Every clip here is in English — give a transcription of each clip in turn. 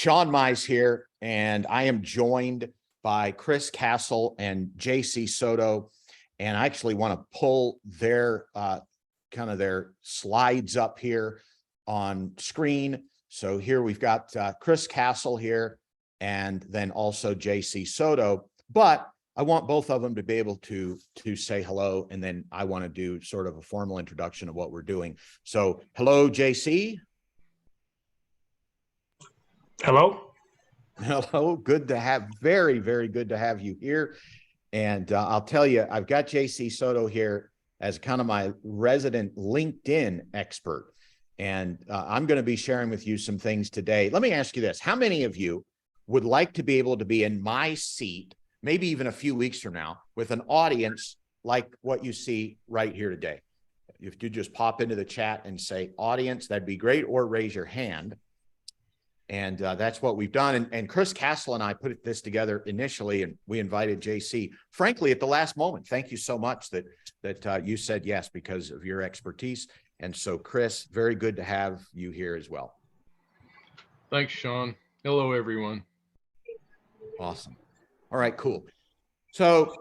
Sean Mize here, and I am joined by Chris Castle and JC Soto. And I actually want to pull their kind of their slides up here on screen. So here we've got Chris Castle here, and then also JC Soto. But I want both of them to be able to say hello, and then I want to do sort of a formal introduction of what we're doing. So hello, JC. Hello. Hello. Good to have, very, very good to have you here. And I'll tell you, I've got JC Soto here as kind of my resident LinkedIn expert. And I'm going to be sharing with you some things today. Let me ask you this. How many of you would like to be able to be in my seat, maybe even a few weeks from now, with an audience like what you see right here today? If you just pop into the chat and say audience, that'd be great, or raise your hand. And that's what we've done. And Chris Castle and I put this together initially, and we invited JC, frankly, at the last moment. Thank you so much that you said yes because of your expertise. And so, Chris, very good to have you here as well. Thanks, Sean. Hello, everyone. Awesome. All right, cool. So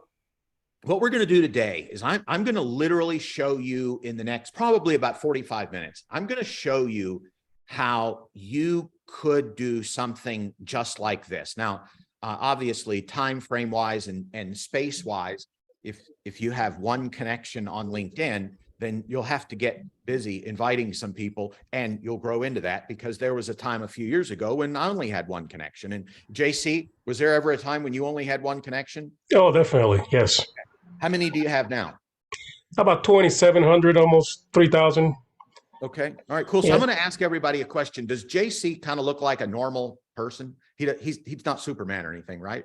what we're going to do today is I'm going to literally show you in the next probably about 45 minutes. I'm going to show you how you could do something just like this. Now, obviously, time frame wise and space wise, if you have one connection on LinkedIn, then you'll have to get busy inviting some people, and you'll grow into that, because there was a time a few years ago when I only had one connection. And JC, was there ever a time when you only had one connection? Oh, definitely. Yes. Okay. How many do you have now? About 2,700, almost 3,000. Okay. All right, cool. So Yeah. I'm going to ask everybody a question. Does JC kind of look like a normal person? He's not Superman or anything, right?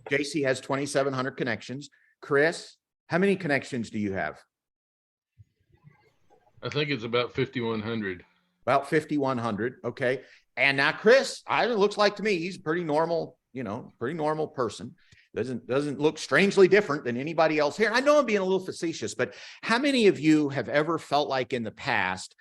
JC has 2,700 connections. Chris, how many connections do you have? I think it's about 5,100. About 5,100. Okay. And now Chris, it looks like to me, he's a pretty normal, pretty normal person. Doesn't look strangely different than anybody else here. I know I'm being a little facetious, but how many of you have ever felt like in the past,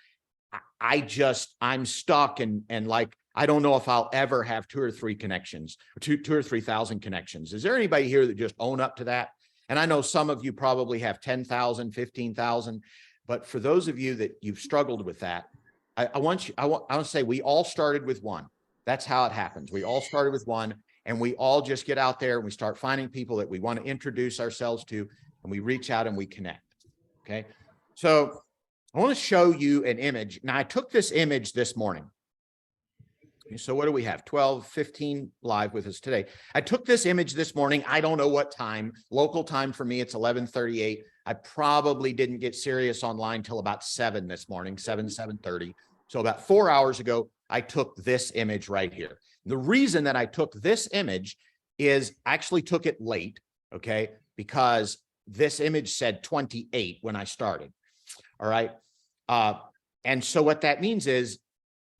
I'm stuck and like, I don't know if I'll ever have 2 or 3 connections, or 2 or 3,000 connections. Is there anybody here that just own up to that? And I know some of you probably have 10,000, 15,000, but for those of you that you've struggled with that, I want to say we all started with one. That's how it happens. We all started with one. And we all just get out there and we start finding people that we want to introduce ourselves to, and we reach out and we connect. Okay. So I want to show you an image. Now I took this image this morning. So what do we have? 12, 15 live with us today. I took this image this morning. I don't know what time, local time for me, it's 11:38. I probably didn't get serious online till about 7 this morning, 7:30. So about 4 hours ago, I took this image right here. The reason that I took this image is I actually took it late, okay, because this image said 28 when I started, all right? And so what that means is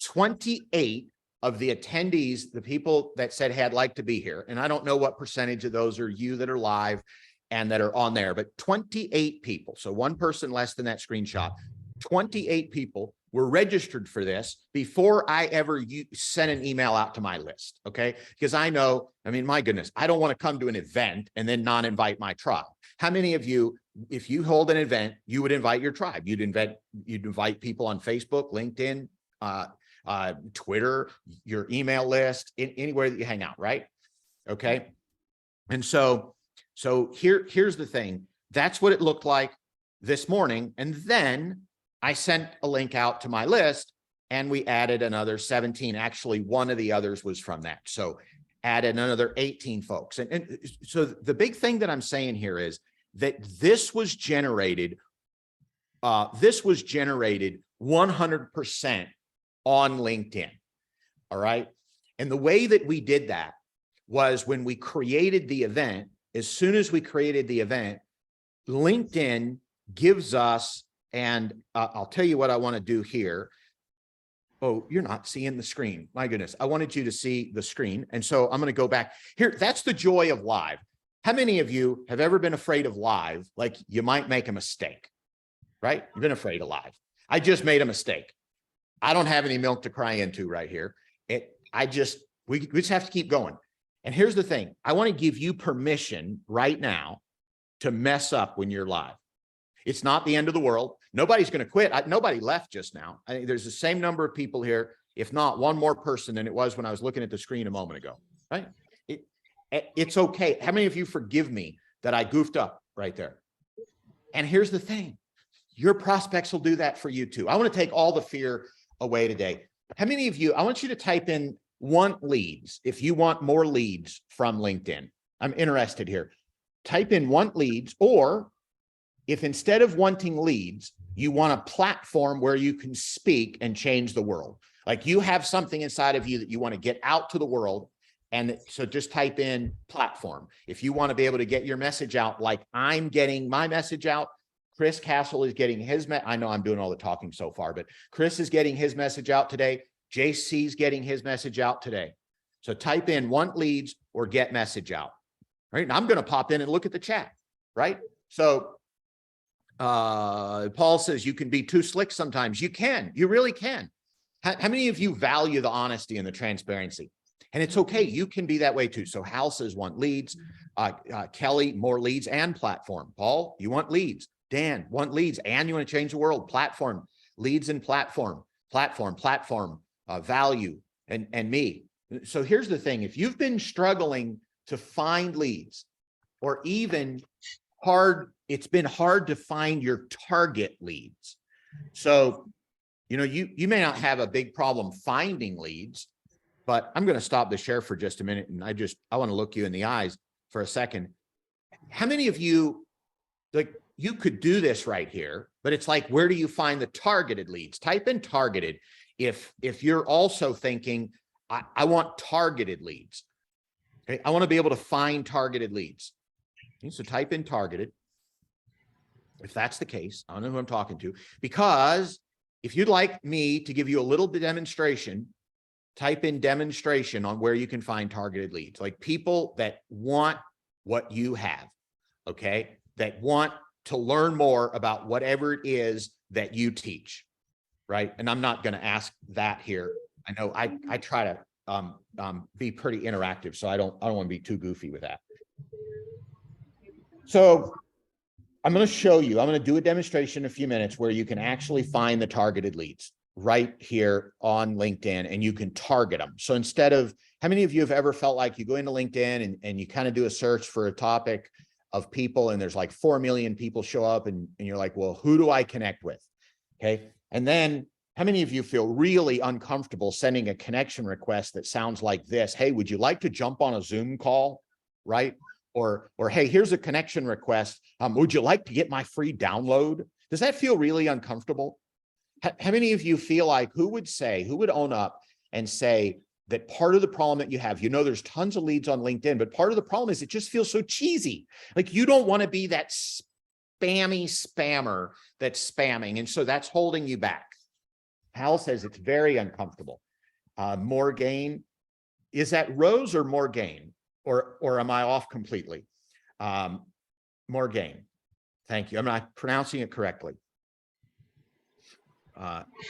28 of the attendees, the people that said, hey, I'd like to be here, and I don't know what percentage of those are you that are live and that are on there, but 28 people, so one person less than that screenshot, 28 people were registered for this before I ever sent an email out to my list, okay? Because I know, I mean, my goodness, I don't want to come to an event and then not invite my tribe. How many of you, if you hold an event, you would invite your tribe? You'd invite people on Facebook, LinkedIn, Twitter, your email list, anywhere that you hang out, right? Okay. And so here's the thing. That's what it looked like this morning. And then I sent a link out to my list and we added another 17. Actually, one of the others was from that. So added another 18 folks. And so the big thing that I'm saying here is that this was generated 100% on LinkedIn. All right. And the way that we did that was when we created the event, as soon as we created the event, LinkedIn gives us, and I'll tell you what I want to do here. Oh, you're not seeing the screen. My goodness. I wanted you to see the screen. And so I'm going to go back here. That's the joy of live. How many of you have ever been afraid of live? Like you might make a mistake, right? You've been afraid of live. I just made a mistake. I don't have any milk to cry into right here. we just have to keep going. And here's the thing. I want to give you permission right now to mess up when you're live. It's not the end of the world. Nobody's going to quit. Nobody left just now. I think there's the same number of people here, if not one more person than it was when I was looking at the screen a moment ago, right? It's okay. How many of you forgive me that I goofed up right there? And here's the thing. Your prospects will do that for you too. I want to take all the fear away today. How many of you, I want you to type in want leads. If you want more leads from LinkedIn, I'm interested here. Type in want leads, or if instead of wanting leads, you want a platform where you can speak and change the world. Like you have something inside of you that you want to get out to the world. And so just type in platform. If you want to be able to get your message out, like I'm getting my message out, Chris Castle is getting his, I know I'm doing all the talking so far, but Chris is getting his message out today. JC's getting his message out today. So type in want leads or get message out, right? And I'm going to pop in and look at the chat, right? So Paul says you can be too slick sometimes. You can, you really can. How many of you value the honesty and the transparency? And it's okay. You can be that way too. So Hal says want leads. Kelly, more leads and platform. Paul, you want leads. Dan, want leads and you want to change the world. Platform, leads and platform, value, and me. So here's the thing. If you've been struggling to find leads, or even it's been hard to find your target leads. So, you know, you may not have a big problem finding leads, but I'm going to stop the share for just a minute. And I want to look you in the eyes for a second. How many of you, like, you could do this right here, but it's like, where do you find the targeted leads? Type in targeted. If you're also thinking, I want targeted leads. Okay. I want to be able to find targeted leads. Okay, so type in targeted. If that's the case, I don't know who I'm talking to, because if you'd like me to give you a little bit demonstration, type in demonstration on where you can find targeted leads, like people that want what you have, okay? That want to learn more about whatever it is that you teach, right? And I'm not going to ask that here. I know I try to be pretty interactive, so I don't want to be too goofy with that. So I'm going to show you, I'm going to do a demonstration in a few minutes where you can actually find the targeted leads right here on LinkedIn, and you can target them. So instead of, how many of you have ever felt like you go into LinkedIn and you kind of do a search for a topic of people, and there's like 4 million people show up, and you're like, well, who do I connect with? Okay. And then how many of you feel really uncomfortable sending a connection request that sounds like this? Hey, would you like to jump on a Zoom call? Right? Or hey, here's a connection request. Would you like to get my free download? Does that feel really uncomfortable? How many of you feel like, who would own up and say that part of the problem that you have, you know, there's tons of leads on LinkedIn, but part of the problem is it just feels so cheesy. Like you don't want to be that spammy spammer that's spamming. And so that's holding you back. Hal says it's very uncomfortable. Morgaine, is that Rose or Morgaine? Or am I off completely? Morgaine, thank you. I'm not pronouncing it correctly.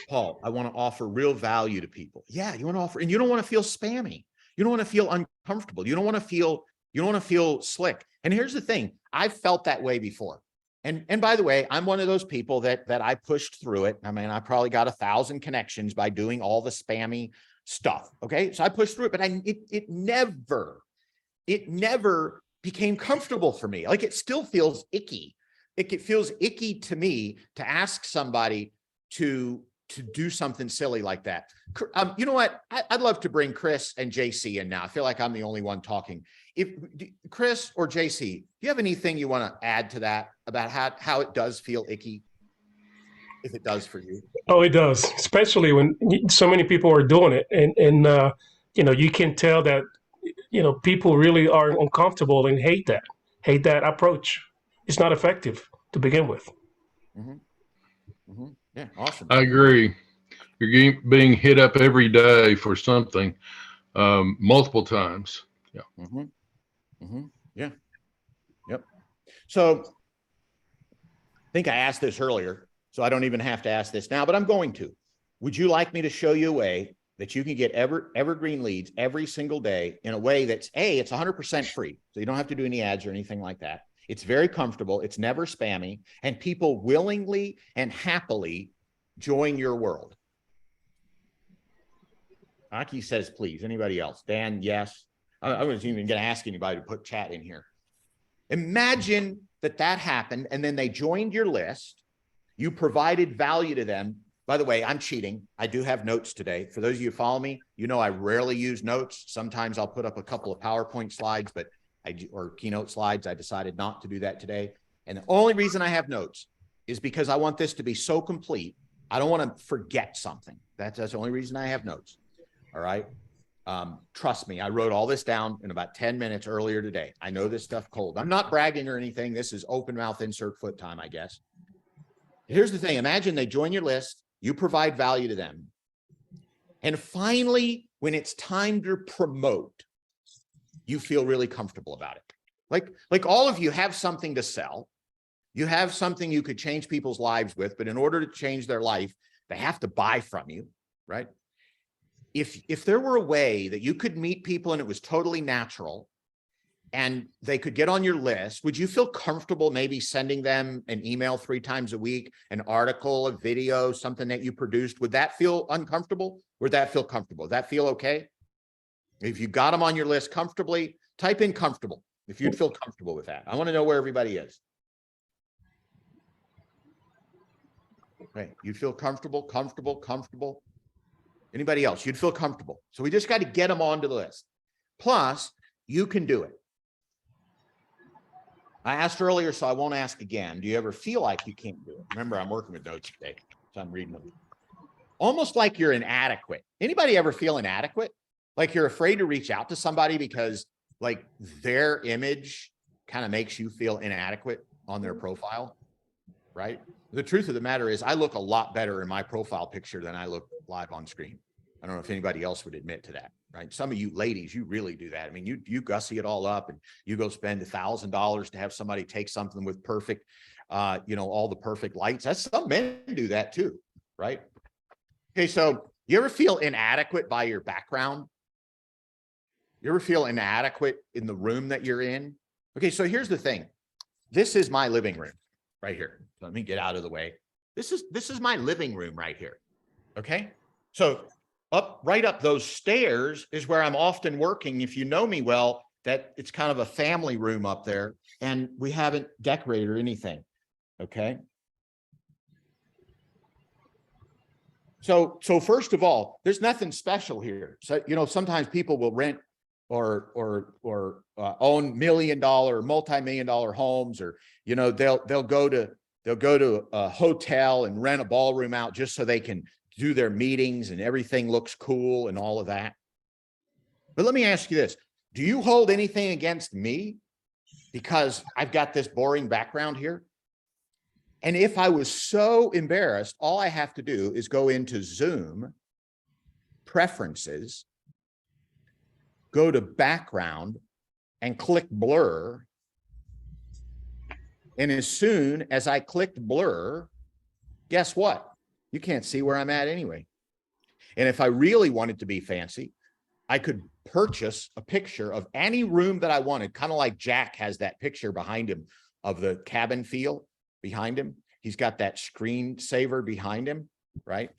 Paul, I want to offer real value to people. Yeah, you want to offer, and you don't want to feel spammy. You don't want to feel uncomfortable. You don't want to feel slick. And here's the thing, I've felt that way before. And by the way, I'm one of those people that I pushed through it. I mean, I probably got 1,000 connections by doing all the spammy stuff. Okay, so I pushed through it, but it never became comfortable for me. Like it still feels icky. It feels icky to me to ask somebody to do something silly like that. You know what? I'd love to bring Chris and JC in now. I feel like I'm the only one talking. If Chris or JC, do you have anything you want to add to that about how it does feel icky? If it does for you. Oh, it does, especially when so many people are doing it, and you know, you can tell that, you know, people really are uncomfortable and hate that approach. It's not effective to begin with. Mm-hmm. Mm-hmm. Yeah, awesome. I agree. You're being hit up every day for something, multiple times. Yeah. Mm-hmm. Mm-hmm. Yeah. Yep. So I think I asked this earlier, so I don't even have to ask this now, but I'm going to. Would you like me to show you a way that you can get evergreen leads every single day in a way that's it's 100% free. So you don't have to do any ads or anything like that. It's very comfortable. It's never spammy, and people willingly and happily join your world. Aki says, please. Anybody else? Dan, yes. I wasn't even going to ask anybody to put chat in here. Imagine that happened, and then they joined your list. You provided value to them. By the way, I'm cheating. I do have notes today. For those of you who follow me, you know I rarely use notes. Sometimes I'll put up a couple of PowerPoint slides, or keynote slides. I decided not to do that today. And the only reason I have notes is because I want this to be so complete. I don't want to forget something. That's the only reason I have notes. All right. Trust me, I wrote all this down in about 10 minutes earlier today. I know this stuff cold. I'm not bragging or anything. This is open mouth insert foot time, I guess. Here's the thing. Imagine they join your list. You provide value to them. And finally, when it's time to promote, you feel really comfortable about it. Like all of you have something to sell. You have something you could change people's lives with, but in order to change their life, they have to buy from you, right? If there were a way that you could meet people and it was totally natural and they could get on your list, would you feel comfortable maybe sending them an email 3 times a week, an article, a video, something that you produced? Would that feel uncomfortable? Or would that feel comfortable? Would that feel okay? If you got them on your list comfortably, type in comfortable, if you'd feel comfortable with that. I want to know where everybody is. Okay, you'd feel comfortable, comfortable. Anybody else? You'd feel comfortable. So we just got to get them onto the list. Plus, you can do it. I asked earlier, so I won't ask again. Do you ever feel like you can't do it? Remember, I'm working with notes today, so I'm reading them. Almost like you're inadequate. Anybody ever feel inadequate? Like you're afraid to reach out to somebody because like their image kind of makes you feel inadequate on their profile, right? The truth of the matter is I look a lot better in my profile picture than I look live on screen. I don't know if anybody else would admit to that, right? Some of you ladies, you really do that. I mean, you gussy it all up and you go spend $1,000 to have somebody take something with perfect, all the perfect lights. Some men do that too, right? Okay, so you ever feel inadequate by your background? You ever feel inadequate in the room that you're in? Okay, so here's the thing. This is my living room right here. Let me get out of the way. This is my living room right here. Okay, so right up those stairs is where I'm often working. If you know me well, that it's kind of a family room up there, and we haven't decorated or anything. Okay. So first of all, there's nothing special here. So, sometimes people will rent or own $1 million, multi-million-dollar homes, or, they'll go to a hotel and rent a ballroom out just so they can do their meetings and everything looks cool and all of that. But let me ask you this. Do you hold anything against me because I've got this boring background here? And if I was so embarrassed, all I have to do is go into Zoom, preferences, go to background and click blur. And as soon as I clicked blur, guess what? You can't see where I'm at anyway. And if I really wanted to be fancy, I could purchase a picture of any room that I wanted, kind of like Jack has that picture behind him of the cabin feel behind him. He's got that screensaver behind him, right?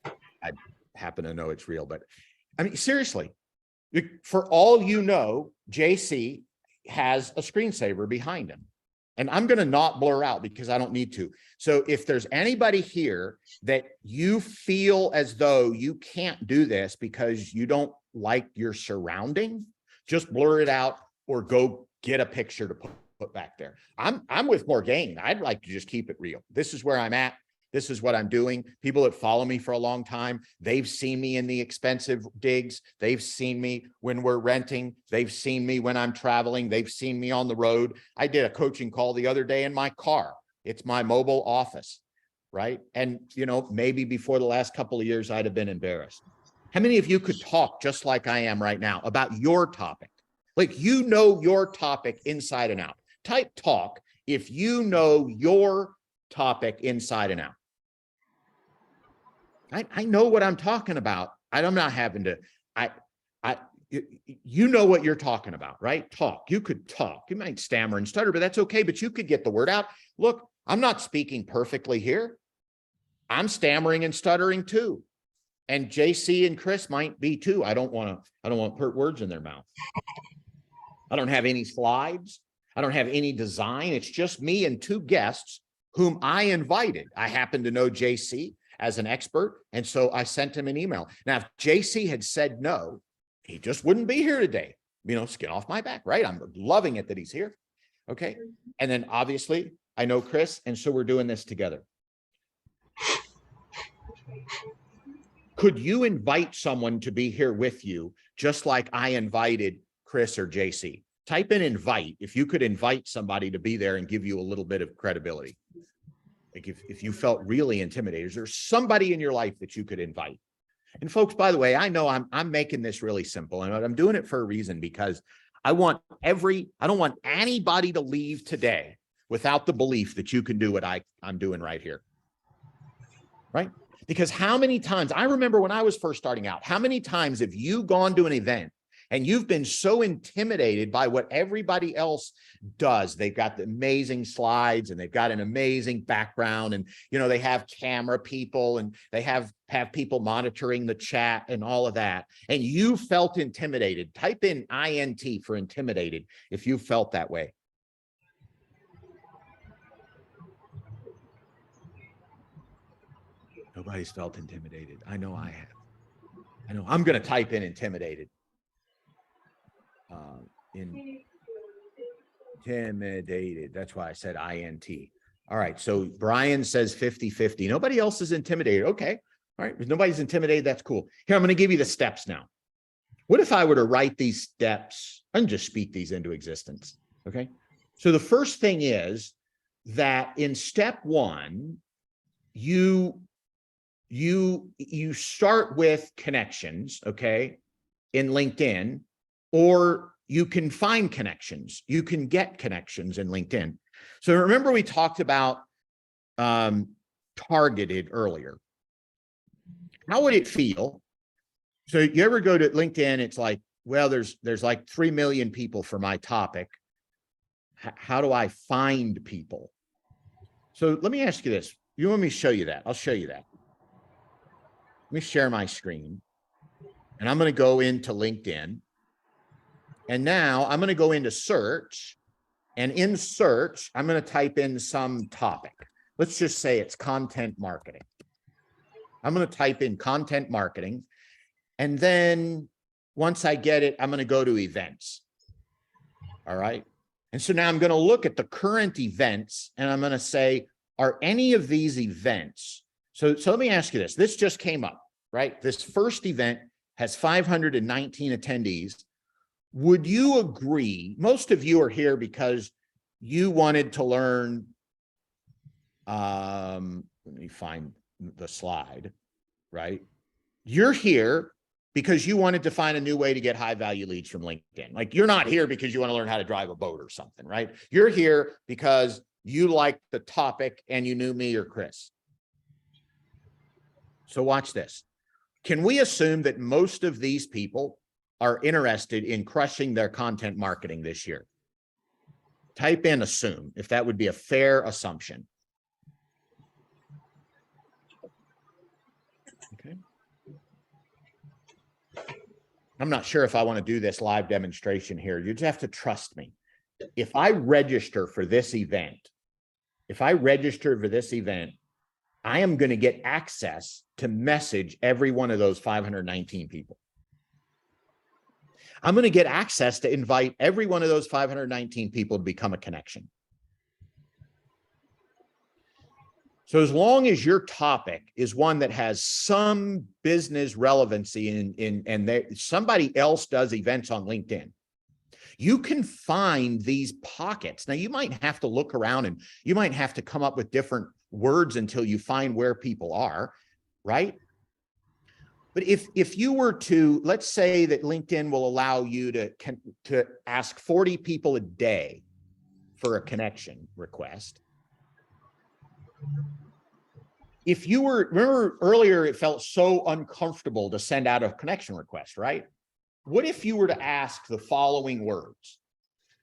I happen to know it's real, but I mean, seriously, for all you know, JC has a screensaver behind him. And I'm going to not blur out because I don't need to. So if there's anybody here that you feel as though you can't do this because you don't like your surroundings, just blur it out or go get a picture to put back there. I'm with Morgaine. I'd like to just keep it real. This is where I'm at. This is what I'm doing. People that follow me for a long time, they've seen me in the expensive digs. They've seen me when we're renting. They've seen me when I'm traveling. They've seen me on the road. I did a coaching call the other day in my car. It's my mobile office, right? And, maybe before the last couple of years, I'd have been embarrassed. How many of you could talk just like I am right now about your topic? Like, your topic inside and out. Type talk if you know your topic inside and out. I know what I'm talking about I'm not having to, you know what you're talking about, right? Talk. You could talk. You might stammer and stutter, but that's okay. But you could get the word out. Look, I'm not speaking perfectly here. I'm stammering and stuttering too. And JC and Chris might be too. I don't want to put words in their mouth. I don't have any slides. I don't have any design. It's just me and two guests whom I invited. I happen to know JC as an expert. And so I sent him an email. Now, if JC had said no, he just wouldn't be here today. You know, skin off my back, right? I'm loving it that he's here. Okay. And then obviously I know Chris. And so we're doing this together. Could you invite someone to be here with you, just like I invited Chris or JC? Type in invite if you could invite somebody to be there and give you a little bit of credibility. Like if you felt really intimidated, is there somebody in your life that you could invite? And folks, by the way, I know I'm making this really simple, and I'm doing it for a reason, because I don't want anybody to leave today without the belief that you can do what I'm doing right here. Right? Because how many times, I remember when I was first starting out, how many times have you gone to an event and you've been so intimidated by what everybody else does? They've got the amazing slides and they've got an amazing background, and, you know, they have camera people and they have people monitoring the chat and all of that. And you felt intimidated. Type in INT for intimidated if you felt that way. Nobody's felt intimidated. I know I have. I know I'm going to type in intimidated. Intimidated. That's why I said INT. All right. So Brian says 50-50. Nobody else is intimidated. Okay. All right. If nobody's intimidated, that's cool. Here, I'm going to give you the steps now. What if I were to write these steps and just speak these into existence? Okay. So the first thing is that in step one, you start with connections, okay, in LinkedIn, or you can find connections. You can get connections in LinkedIn. So remember we talked about targeted earlier. How would it feel? So you ever go to LinkedIn, it's like, well, there's like 3 million people for my topic. How do I find people? So let me ask you this. You want me to show you that? I'll show you that. Let me share my screen, and I'm going to go into LinkedIn. And now I'm going to go into search, and in search, I'm going to type in some topic. Let's just say it's content marketing. I'm going to type in content marketing. And then once I get it, I'm going to go to events. All right. And so now I'm going to look at the current events, and I'm going to say, are any of these events? So let me ask you this. This just came up, right? This first event has 519 attendees. Would you agree? Most of you are here because you wanted to learn. Let me find the slide, right? You're here because you wanted to find a new way to get high value leads from LinkedIn. Like, you're not here because you want to learn how to drive a boat or something, right? You're here because you liked the topic and you knew me or Chris. So watch this. Can we assume that most of these people are interested in crushing their content marketing this year? Type in assume, if that would be a fair assumption. Okay. I'm not sure if I want to do this live demonstration here. You just have to trust me. If I register for this event, I am going to get access to message every one of those 519 people. I'm going to get access to invite every one of those 519 people to become a connection. So as long as your topic is one that has some business relevancy and somebody else does events on LinkedIn, you can find these pockets. Now, you might have to look around and you might have to come up with different words until you find where people are, right? But if you were to, let's say that LinkedIn will allow you to ask 40 people a day for a connection request. if you were, remember earlier, it felt so uncomfortable to send out a connection request, right? What if you were to ask the following words?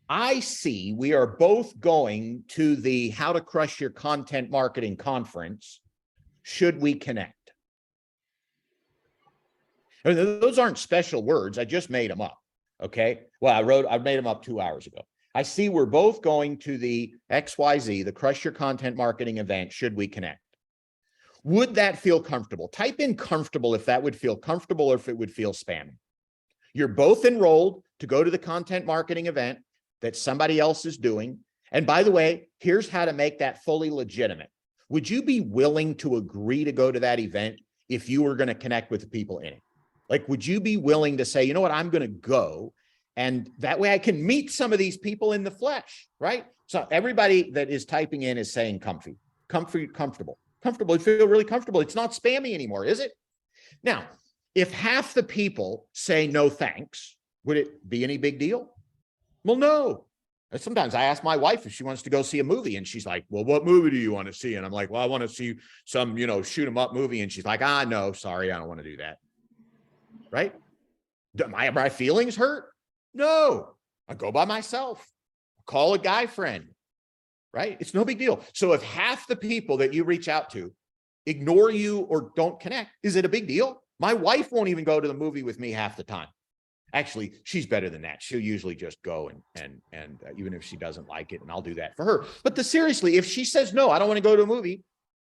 I see we are both going to the How to Crush Your Content Marketing conference. Should we connect? I mean, those aren't special words. I just made them up. Okay. Well, I made them up 2 hours ago. I see we're both going to the XYZ, the Crush Your Content Marketing event. Should we connect? Would that feel comfortable? Type in comfortable if that would feel comfortable or if it would feel spammy. You're both enrolled to go to the content marketing event that somebody else is doing. And by the way, here's how to make that fully legitimate. Would you be willing to agree to go to that event if you were going to connect with the people in it? Like, would you be willing to say, you know what, I'm going to go, and that way I can meet some of these people in the flesh, right? So everybody that is typing in is saying comfy, comfortable. You feel really comfortable. It's not spammy anymore, is it? Now, if half the people say no thanks, would it be any big deal? Well, no. Sometimes I ask my wife if she wants to go see a movie, and she's like, well, what movie do you want to see? And I'm like, well, I want to see some, shoot 'em up movie. And she's like, no, sorry, I don't want to do that. Right? My feelings hurt? No, I go by myself, call a guy friend, right? It's no big deal. So if half the people that you reach out to ignore you or don't connect, is it a big deal? My wife won't even go to the movie with me half the time. Actually, she's better than that. She'll usually just go and even if she doesn't like it, and I'll do that for her. But seriously, if she says, no, I don't want to go to a movie,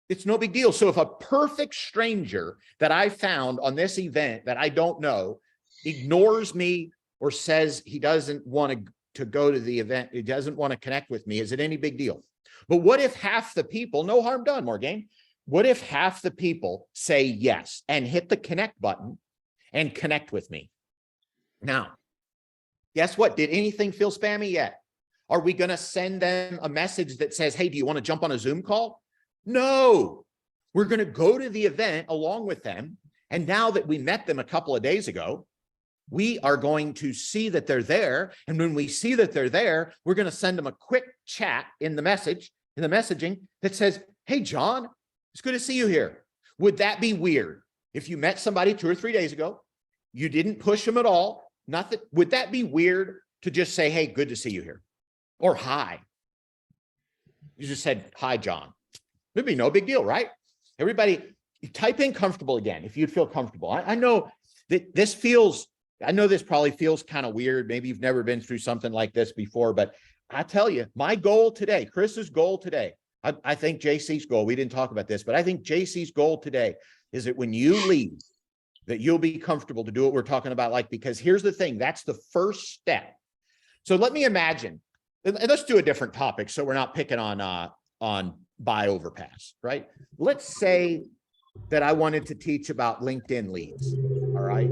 it's no big deal. So if a perfect stranger that I found on this event that I don't know ignores me or says he doesn't want to go to the event, he doesn't want to connect with me, is it any big deal? But what if half the people, no harm done, Morgan, what if half the people say yes and hit the connect button and connect with me? Now, guess what? Did anything feel spammy yet? Are we going to send them a message that says, hey, do you want to jump on a Zoom call? No, we're going to go to the event along with them. And now that we met them a couple of days ago, we are going to see that they're there. And when we see that they're there, we're going to send them a quick chat in the messaging that says, hey, John, it's good to see you here. Would that be weird if you met somebody 2 or 3 days ago, you didn't push them at all? Nothing. Would that be weird to just say, hey, good to see you here? Or hi. You just said, hi, John. It'd be no big deal, right? Everybody, type in comfortable again if you'd feel comfortable. I know that this probably feels kind of weird. Maybe you've never been through something like this before, but I tell you, my goal today, Chris's goal today, I think JC's goal, we didn't talk about this, but I think JC's goal today is that when you leave, that you'll be comfortable to do what we're talking about, because here's the thing, that's the first step. So let me imagine, and let's do a different topic so we're not picking on Buy Overpass, right? Let's say that I wanted to teach about LinkedIn leads, all right?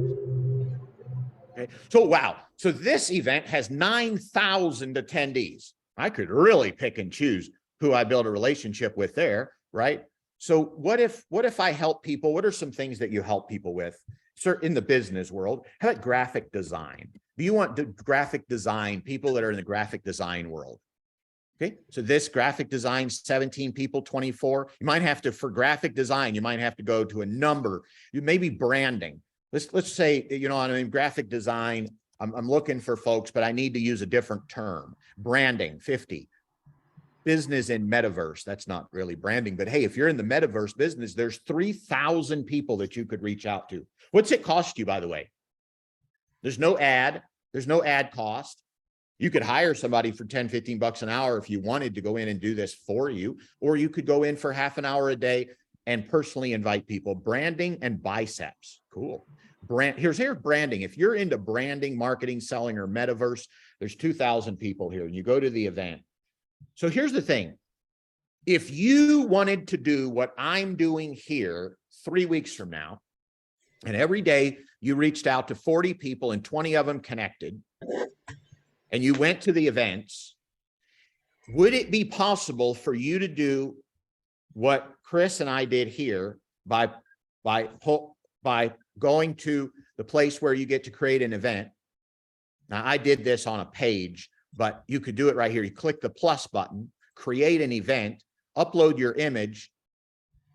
Okay, so wow, so this event has 9,000 attendees. I could really pick and choose who I build a relationship with there, right? So what if I help people? What are some things that you help people with? Sir, in the business world, how about graphic design? Do you want graphic design, people that are in the graphic design world? Okay, so this graphic design, 17 people, 24. You might have to, for graphic design, you might have to go to a number. You maybe branding. Let's say, graphic design, I'm looking for folks, but I need to use a different term. Branding, 50. Business in metaverse, that's not really branding, but hey, if you're in the metaverse business, there's 3,000 people that you could reach out to. What's it cost you, by the way? There's no ad cost. You could hire somebody for 10, 15 bucks an hour if you wanted to go in and do this for you, or you could go in for half an hour a day and personally invite people. Branding and biceps, cool. Here's branding. If you're into branding, marketing, selling, or metaverse, there's 2,000 people here, and you go to the event. So here's the thing. If you wanted to do what I'm doing here 3 weeks from now, and every day you reached out to 40 people and 20 of them connected, and you went to the events, would it be possible for you to do what Chris and I did here by going to the place where you get to create an event? Now, I did this on a page, but you could do it right here. You click the plus button, create an event, upload your image,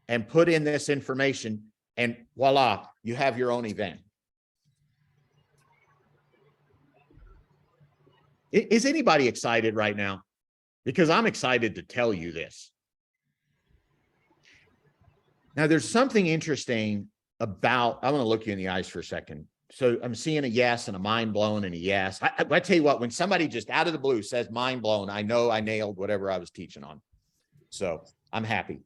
and put in this information, and voila, you have your own event. Is anybody excited right now? Because I'm excited to tell you this. Now, there's something interesting about, I want to look you in the eyes for a second. So I'm seeing a yes and a mind blown and a yes. I tell you what, when somebody just out of the blue says mind blown, I know I nailed whatever I was teaching on. So I'm happy.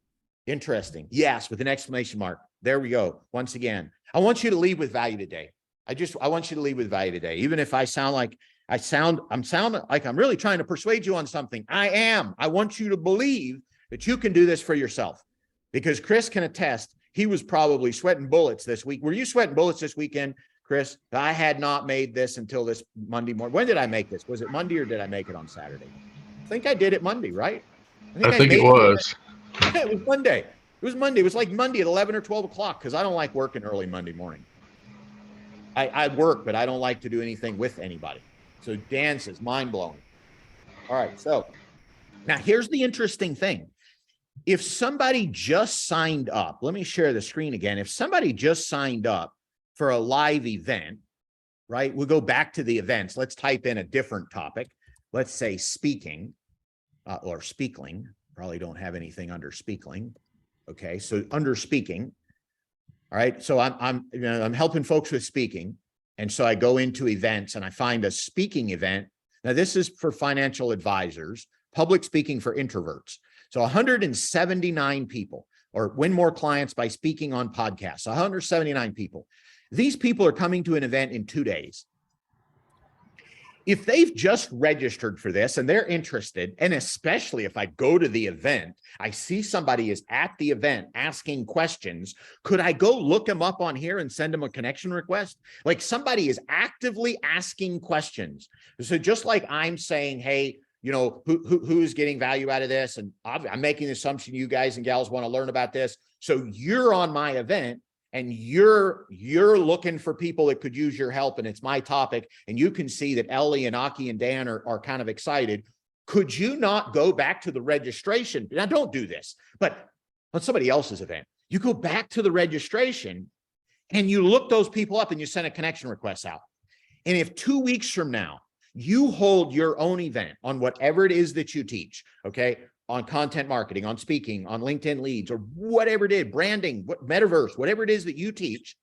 Interesting. Yes, with an exclamation mark. There we go. Once again, I want you to leave with value today. I want you to leave with value today. Even if I sound like I'm sounding like I'm really trying to persuade you on something. I am. I want you to believe that you can do this for yourself, because Chris can attest. He was probably sweating bullets this week. Were you sweating bullets this weekend, Chris? I had not made this until this Monday morning. When did I make this? Was it Monday or did I make it on Saturday? I think I did it Monday, right? I think it was. It was Monday. It was Monday. It was like Monday at 11 or 12 o'clock, because I don't like working early Monday morning. I work, but I don't like to do anything with anybody. So Dan says, mind blowing. All right. So now here's the interesting thing. If somebody just signed up, let me share the screen again. If somebody just signed up for a live event, right? We'll go back to the events. Let's type in a different topic. Let's say speaking or speakling. Probably don't have anything under speakling. Okay. So under speaking. All right. So I'm helping folks with speaking. And so I go into events and I find a speaking event. Now, this is for financial advisors, public speaking for introverts. So 179 people, or win more clients by speaking on podcasts, 179 people. These people are coming to an event in 2 days. If they've just registered for this and they're interested, and especially if I go to the event, I see somebody is at the event asking questions, could I go look them up on here and send them a connection request? Like somebody is actively asking questions. So just like I'm saying, hey, you know, who's getting value out of this? And I'm making the assumption you guys and gals want to learn about this. So you're on my event, and you're looking for people that could use your help, and it's my topic, and you can see that Ellie and Aki and Dan are kind of excited. Could you not go back to the registration? Now, don't do this, but on somebody else's event, you go back to the registration and you look those people up and you send a connection request out. And if 2 weeks from now, you hold your own event on whatever it is that you teach, okay? On content marketing, on speaking, on LinkedIn leads, or whatever it is, branding, metaverse, whatever it is that you teach,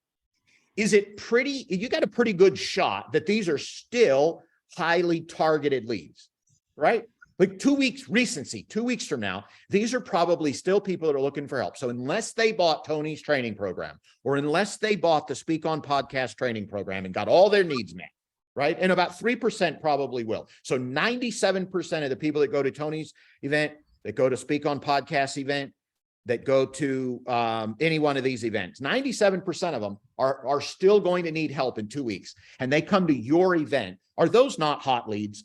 is it pretty, you got a pretty good shot that these are still highly targeted leads, right? Like 2 weeks recency, 2 weeks from now, these are probably still people that are looking for help. So unless they bought Tony's training program, or unless they bought the Speak On Podcast training program and got all their needs met, right? And about 3% probably will. So 97% of the people that go to Tony's event, that go to Speak On Podcast event, that go to any one of these events, 97% of them are still going to need help in 2 weeks. And they come to your event. Are those not hot leads?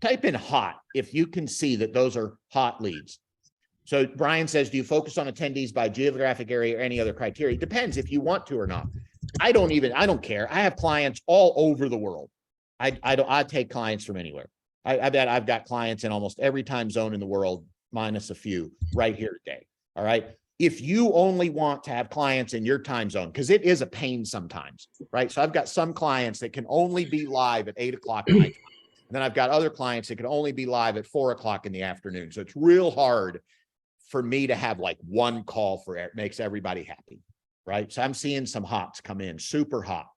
Type in hot if you can see that those are hot leads. So Brian says, do you focus on attendees by geographic area or any other criteria? It depends if you want to or not. I don't care. I have clients all over the world. I take clients from anywhere. I bet I've got clients in almost every time zone in the world, minus a few right here today. All right. If you only want to have clients in your time zone, because it is a pain sometimes, right? So I've got some clients that can only be live at 8 o'clock at night. And then I've got other clients that can only be live at 4 o'clock in the afternoon. So it's real hard for me to have like one call for it. Makes everybody happy, right? So I'm seeing some hots come in, super hot.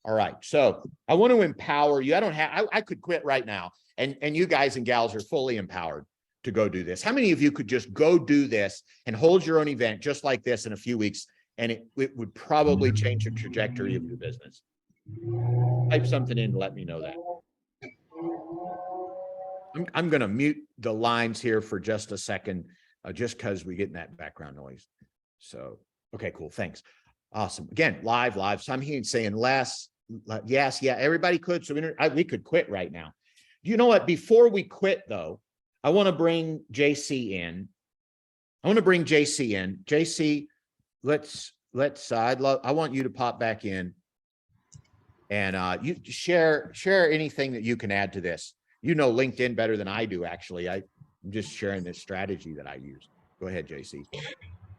All right. So I want to empower you. I could quit right now. And you guys and gals are fully empowered to go do this. How many of you could just go do this and hold your own event just like this in a few weeks? And it would probably change the trajectory of your business. Type something in to let me know that. I'm going to mute the lines here for just a second, just because we get that background noise. So, okay, cool. Thanks. Awesome. Again, live. So I'm here saying less. Yes. Yeah, everybody could. So we could quit right now. You know what? Before we quit, though, I want to bring JC in. JC, I want you to pop back in and you share anything that you can add to this. You know LinkedIn better than I do, actually. I'm just sharing this strategy that I use. Go ahead, JC.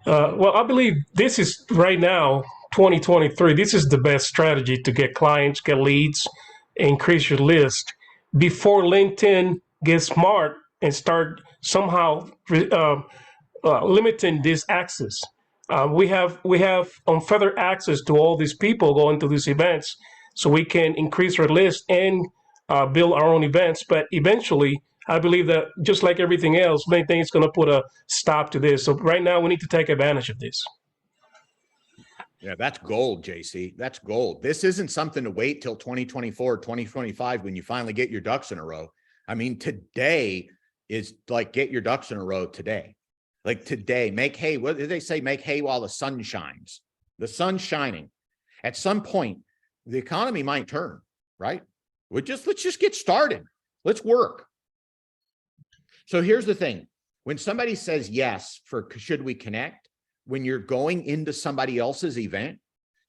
Well, I believe this is right now, 2023. This is the best strategy to get clients, get leads, increase your list before LinkedIn gets smart and start somehow limiting this access. We have unfettered access to all these people going to these events, so we can increase our list and build our own events. But eventually, I believe that just like everything else, LinkedIn is going to put a stop to this. So right now, we need to take advantage of this. Yeah, that's gold, JC. That's gold. This isn't something to wait till 2024, 2025 when you finally get your ducks in a row. I mean, today is like get your ducks in a row today. Like today, make hay. What did they say? Make hay while the sun shines. The sun's shining. At some point, the economy might turn, right? Let's just get started. Let's work. So here's the thing. When somebody says yes for should we connect, when you're going into somebody else's event,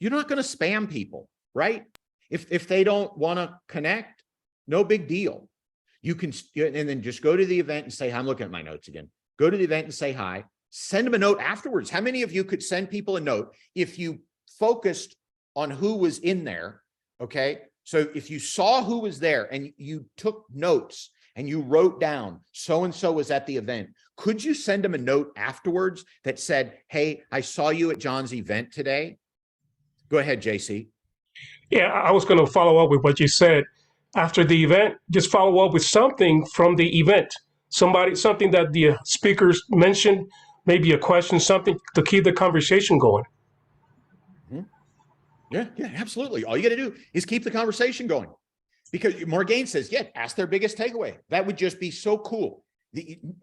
you're not going to spam people, right? If they don't want to connect, no big deal. You can, and then just go to the event and say, I'm looking at my notes again. Go to the event and say hi, send them a note afterwards. How many of you could send people a note if you focused on who was in there? Okay. So if you saw who was there and you took notes and you wrote down so-and-so was at the event, could you send them a note afterwards that said, hey, I saw you at John's event today? Go ahead, JC. Yeah, I was going to follow up with what you said. After the event, just follow up with something from the event. Something that the speakers mentioned, maybe a question, something to keep the conversation going. Yeah, absolutely. All you got to do is keep the conversation going. Because Morgaine says, yeah, ask their biggest takeaway. That would just be so cool.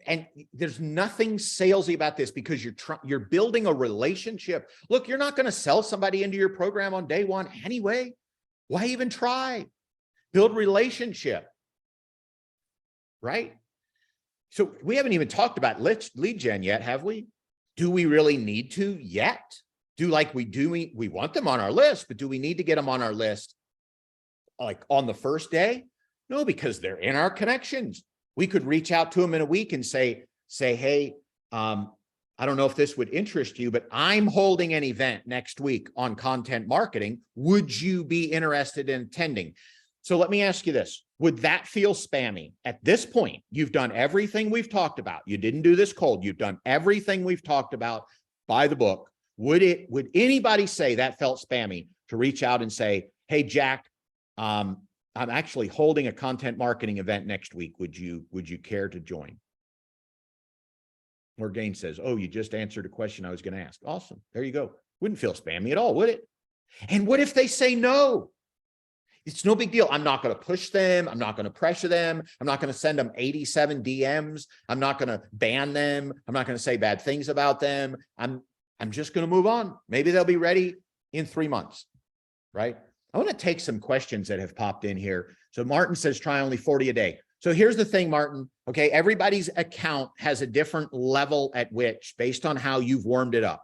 And there's nothing salesy about this because you're building a relationship. Look, you're not going to sell somebody into your program on day one anyway. Why even try? Build relationship, right? So we haven't even talked about lead gen yet, have we? Do we really need to yet? We want them on our list, but do we need to get them on our list like on the first day? No, because they're in our connections. We could reach out to them in a week and say, hey, I don't know if this would interest you, but I'm holding an event next week on content marketing. Would you be interested in attending? So let me ask you this. Would that feel spammy? At this point, you've done everything we've talked about. You didn't do this cold. You've done everything we've talked about by the book. Would anybody say that felt spammy to reach out and say, hey, Jack, I'm actually holding a content marketing event next week. Would you care to join? Morgaine says, oh, you just answered a question I was going to ask. Awesome. There you go. Wouldn't feel spammy at all, would it? And what if they say no? It's no big deal. I'm not going to push them. I'm not going to pressure them. I'm not going to send them 87 DMs. I'm not going to ban them. I'm not going to say bad things about them. I'm just going to move on. Maybe they'll be ready in 3 months, right? I want to take some questions that have popped in here. So Martin says, try only 40 a day. So here's the thing, Martin. Okay. Everybody's account has a different level at which, based on how you've warmed it up.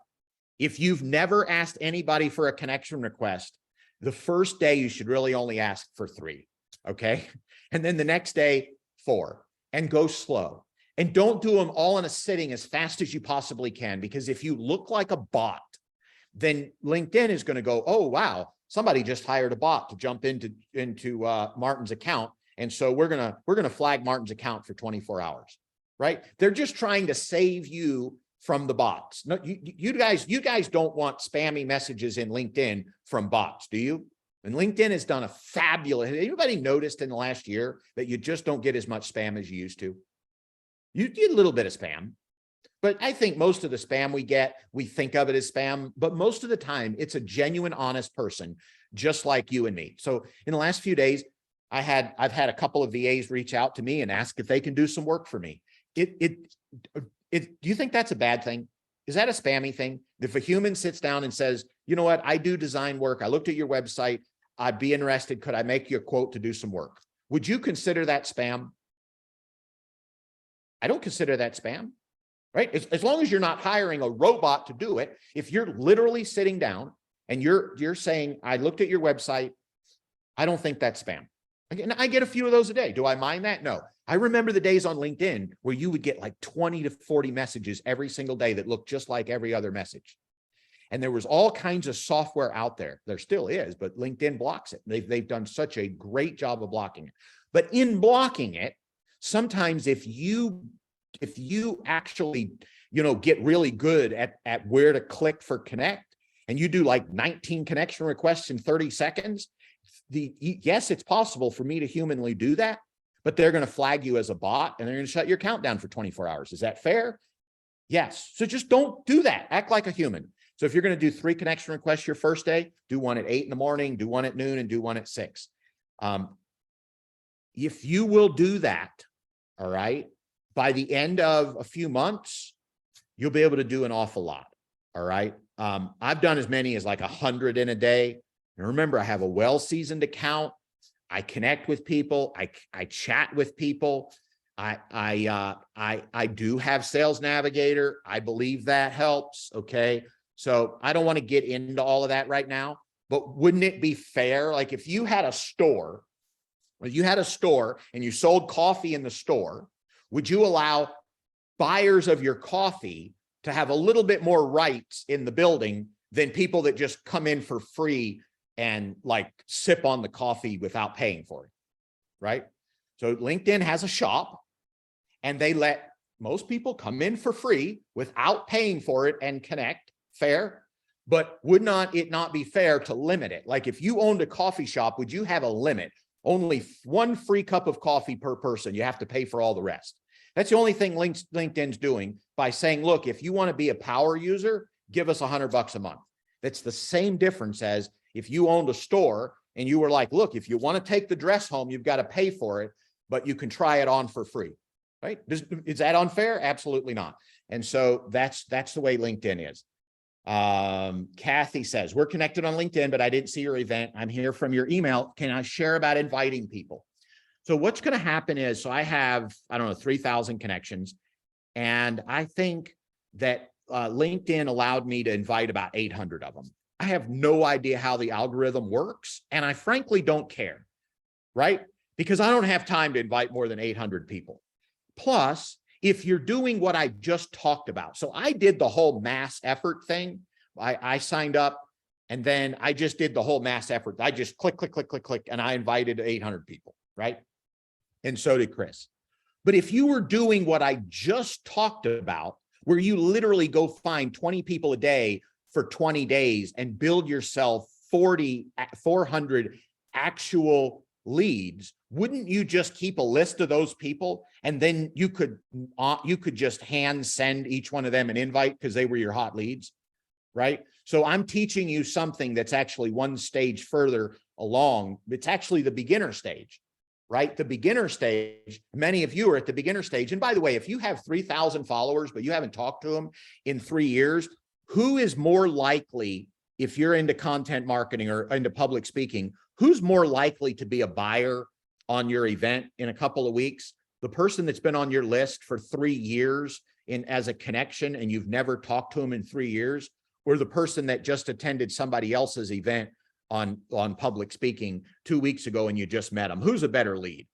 If you've never asked anybody for a connection request, the first day you should really only ask for 3. Okay. And then the next day, 4, and go slow. And don't do them all in a sitting as fast as you possibly can, because if you look like a bot, then LinkedIn is going to go, oh, wow, somebody just hired a bot to jump into Martin's account. And so we're going to flag Martin's account for 24 hours, right? They're just trying to save you from the bots. No, you guys don't want spammy messages in LinkedIn from bots, do you? And LinkedIn has done a fabulous, anybody noticed in the last year that you just don't get as much spam as you used to? You get a little bit of spam, but I think most of the spam we get, we think of it as spam, but most of the time it's a genuine, honest person, just like you and me. So in the last few days, I've had a couple of VAs reach out to me and ask if they can do some work for me. Do you think that's a bad thing? Is that a spammy thing? If a human sits down and says, you know what, I do design work. I looked at your website. I'd be interested. Could I make you a quote to do some work? Would you consider that spam? I don't consider that spam, right? As long as you're not hiring a robot to do it. If you're literally sitting down and you're saying, I looked at your website, I don't think that's spam. Again, I get a few of those a day. Do I mind that? No. I remember the days on LinkedIn where you would get like 20 to 40 messages every single day that looked just like every other message. And there was all kinds of software out there. There still is, but LinkedIn blocks it. They've done such a great job of blocking it. But in blocking it, sometimes if you actually, get really good at where to click for connect, and you do like 19 connection requests in 30 seconds, yes, it's possible for me to humanly do that, but they're going to flag you as a bot and they're going to shut your account down for 24 hours. Is that fair? Yes. So just don't do that. Act like a human. So if you're going to do 3 connection requests your first day, do one at 8 in the morning, do one at noon, and do one at 6. If you will do that, all right, by the end of a few months, you'll be able to do an awful lot. All right. I've done as many as like 100 in a day. And remember, I have a well-seasoned account. I connect with people. I chat with people. I do have Sales Navigator. I believe that helps. Okay. So I don't want to get into all of that right now, but wouldn't it be fair? Like if you had a store, and you sold coffee in the store, would you allow buyers of your coffee to have a little bit more rights in the building than people that just come in for free and like sip on the coffee without paying for it, right? So LinkedIn has a shop and they let most people come in for free without paying for it and connect. Fair. But would it not be fair to limit it? Like if you owned a coffee shop, would you have a limit? Only 1 free cup of coffee per person. You have to pay for all the rest. That's the only thing LinkedIn's doing by saying, look, if you want to be a power user, give us $100 a month. That's the same difference as if you owned a store and you were like, look, if you want to take the dress home, you've got to pay for it, but you can try it on for free, right? Is that unfair? Absolutely not. And so that's the way LinkedIn is. Kathy says, we're connected on LinkedIn, but I didn't see your event. I'm here from your email. Can I share about inviting people? So what's going to happen is, so I have, 3,000 connections. And I think that LinkedIn allowed me to invite about 800 of them. I have no idea how the algorithm works. And I frankly don't care, right? Because I don't have time to invite more than 800 people. Plus, if you're doing what I just talked about, so I did the whole mass effort thing. I signed up and then I just did the whole mass effort. I just click, and I invited 800 people, right? And so did Chris. But if you were doing what I just talked about, where you literally go find 20 people a day for 20 days and build yourself 400 actual leads, wouldn't you just keep a list of those people and then you could just hand send each one of them an invite because they were your hot leads, right? So I'm teaching you something that's actually one stage further along. It's actually the beginner stage, right? The beginner stage, many of you are at the beginner stage. And by the way, if you have 3,000 followers, but you haven't talked to them in 3 years, who is more likely, if you're into content marketing or into public speaking, who's more likely to be a buyer on your event in a couple of weeks? The person that's been on your list for 3 years as a connection and you've never talked to them in 3 years, or the person that just attended somebody else's event on public speaking 2 weeks ago and you just met them? Who's a better lead?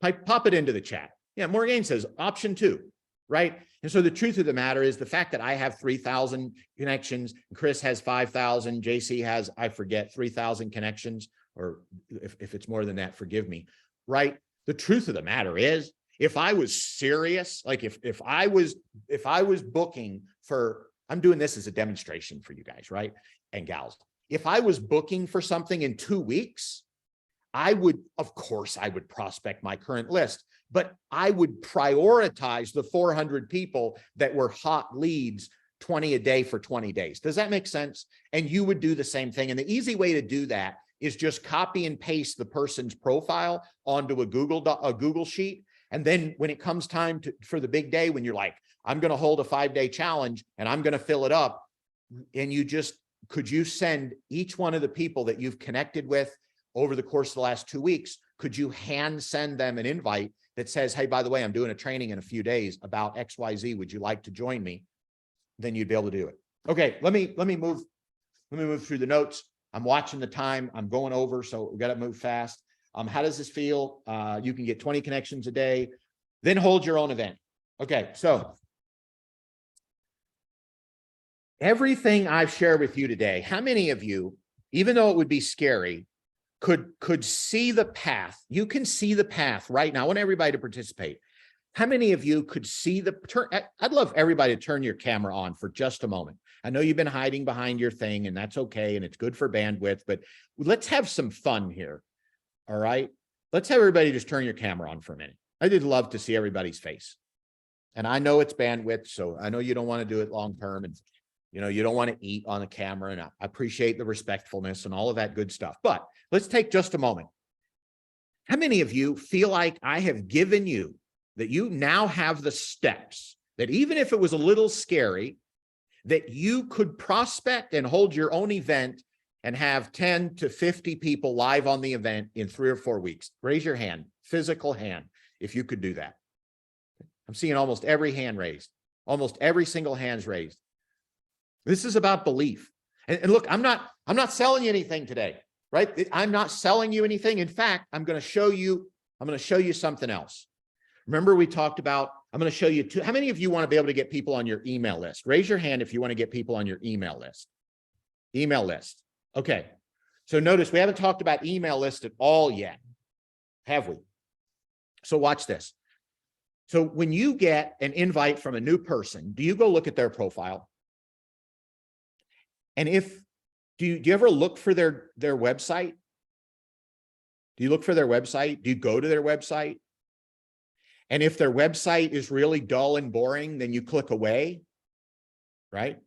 Pop it into the chat. Yeah, Morgan says option 2, right? And so the truth of the matter is the fact that I have 3,000 connections, Chris has 5,000, JC has, I forget, 3,000 connections, or if it's more than that, forgive me, right? The truth of the matter is, if I was serious, like if I was booking for, I'm doing this as a demonstration for you guys, right? And gals, if I was booking for something in 2 weeks, of course I would prospect my current list, but I would prioritize the 400 people that were hot leads, 20 a day for 20 days. Does that make sense? And you would do the same thing. And the easy way to do that is just copy and paste the person's profile onto a Google sheet. And then when it comes time for the big day, when you're like, I'm going to hold a 5-day challenge and I'm going to fill it up. And could you send each one of the people that you've connected with over the course of the last 2 weeks, could you hand send them an invite that says, hey, by the way, I'm doing a training in a few days about XYZ. Would you like to join me? Then you'd be able to do it. Okay, let me move through the notes. I'm watching the time. I'm going over, so we got to move fast. How does this feel? You can get 20 connections a day, then hold your own event. Okay, so everything I've shared with you today, how many of you, even though it would be scary, could see the path? You can see the path right now. I want everybody to participate. How many of you could see the turn? I'd love everybody to turn your camera on for just a moment. I know you've been hiding behind your thing, and that's okay, and it's good for bandwidth, but let's have some fun here. All right, let's have everybody just turn your camera on for a minute. I did love to see everybody's face. And I know it's bandwidth, so I know you don't want to do it long term, and you don't want to eat on the camera, and I appreciate the respectfulness and all of that good stuff. But let's take just a moment. How many of you feel like I have given you, that you now have the steps, that even if it was a little scary, that you could prospect and hold your own event and have 10 to 50 people live on the event in 3 or 4 weeks? Raise your hand, physical hand, if you could do that. I'm seeing almost every hand raised. Almost every single hand's raised. This is about belief. And look, I'm not selling you anything today, right? I'm not selling you anything. In fact, I'm going to show you something else. Remember, we talked about, I'm going to show you how many of you want to be able to get people on your email list? Raise your hand if you want to get people on your email list. Email list. Okay. So notice we haven't talked about email list at all yet, have we? So watch this. So when you get an invite from a new person, do you go look at their profile? And do you ever look for their website? Do you look for their website? Do you go to their website? And if their website is really dull and boring, then you click away, right?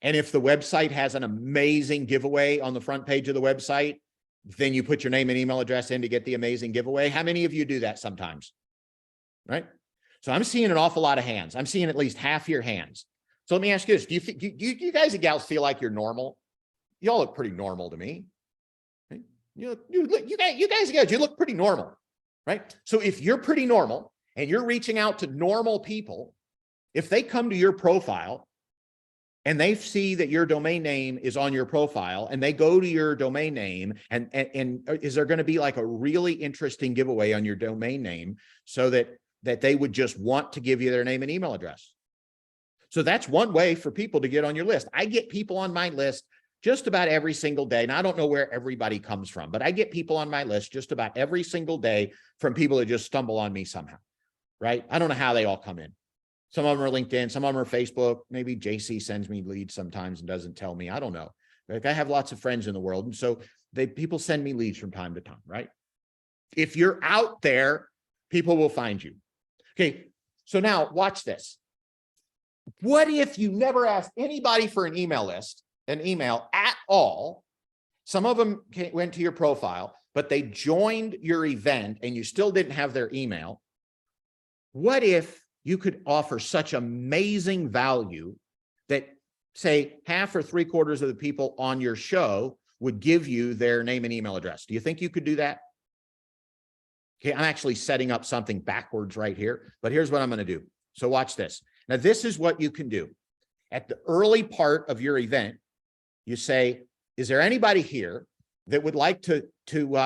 And if the website has an amazing giveaway on the front page of the website, then you put your name and email address in to get the amazing giveaway. How many of you do that sometimes, right? So I'm seeing an awful lot of hands. I'm seeing at least half your hands. So let me ask you this. Do you guys and gals feel like you're normal? Y'all look pretty normal to me. Right? You guys and gals, you look pretty normal, right? So if you're pretty normal and you're reaching out to normal people, if they come to your profile and they see that your domain name is on your profile and they go to your domain name, and is there going to be like a really interesting giveaway on your domain name so that they would just want to give you their name and email address? So that's one way for people to get on your list. I get people on my list just about every single day. Now, I don't know where everybody comes from, but I get people on my list just about every single day from people that just stumble on me somehow, right? I don't know how they all come in. Some of them are LinkedIn, some of them are Facebook. Maybe JC sends me leads sometimes and doesn't tell me. I don't know. Like, I have lots of friends in the world, and so people send me leads from time to time, right? If you're out there, people will find you. Okay, so now watch this. What if you never asked anybody for an email at all? Some of them went to your profile, but they joined your event and you still didn't have their email. What if you could offer such amazing value that, say, half or 3/4 of the people on your show would give you their name and email address? Do you think you could do that? Okay, I'm actually setting up something backwards right here, but here's what I'm going to do. So watch this. Now, this is what you can do. At the early part of your event, you say, is there anybody here that would like to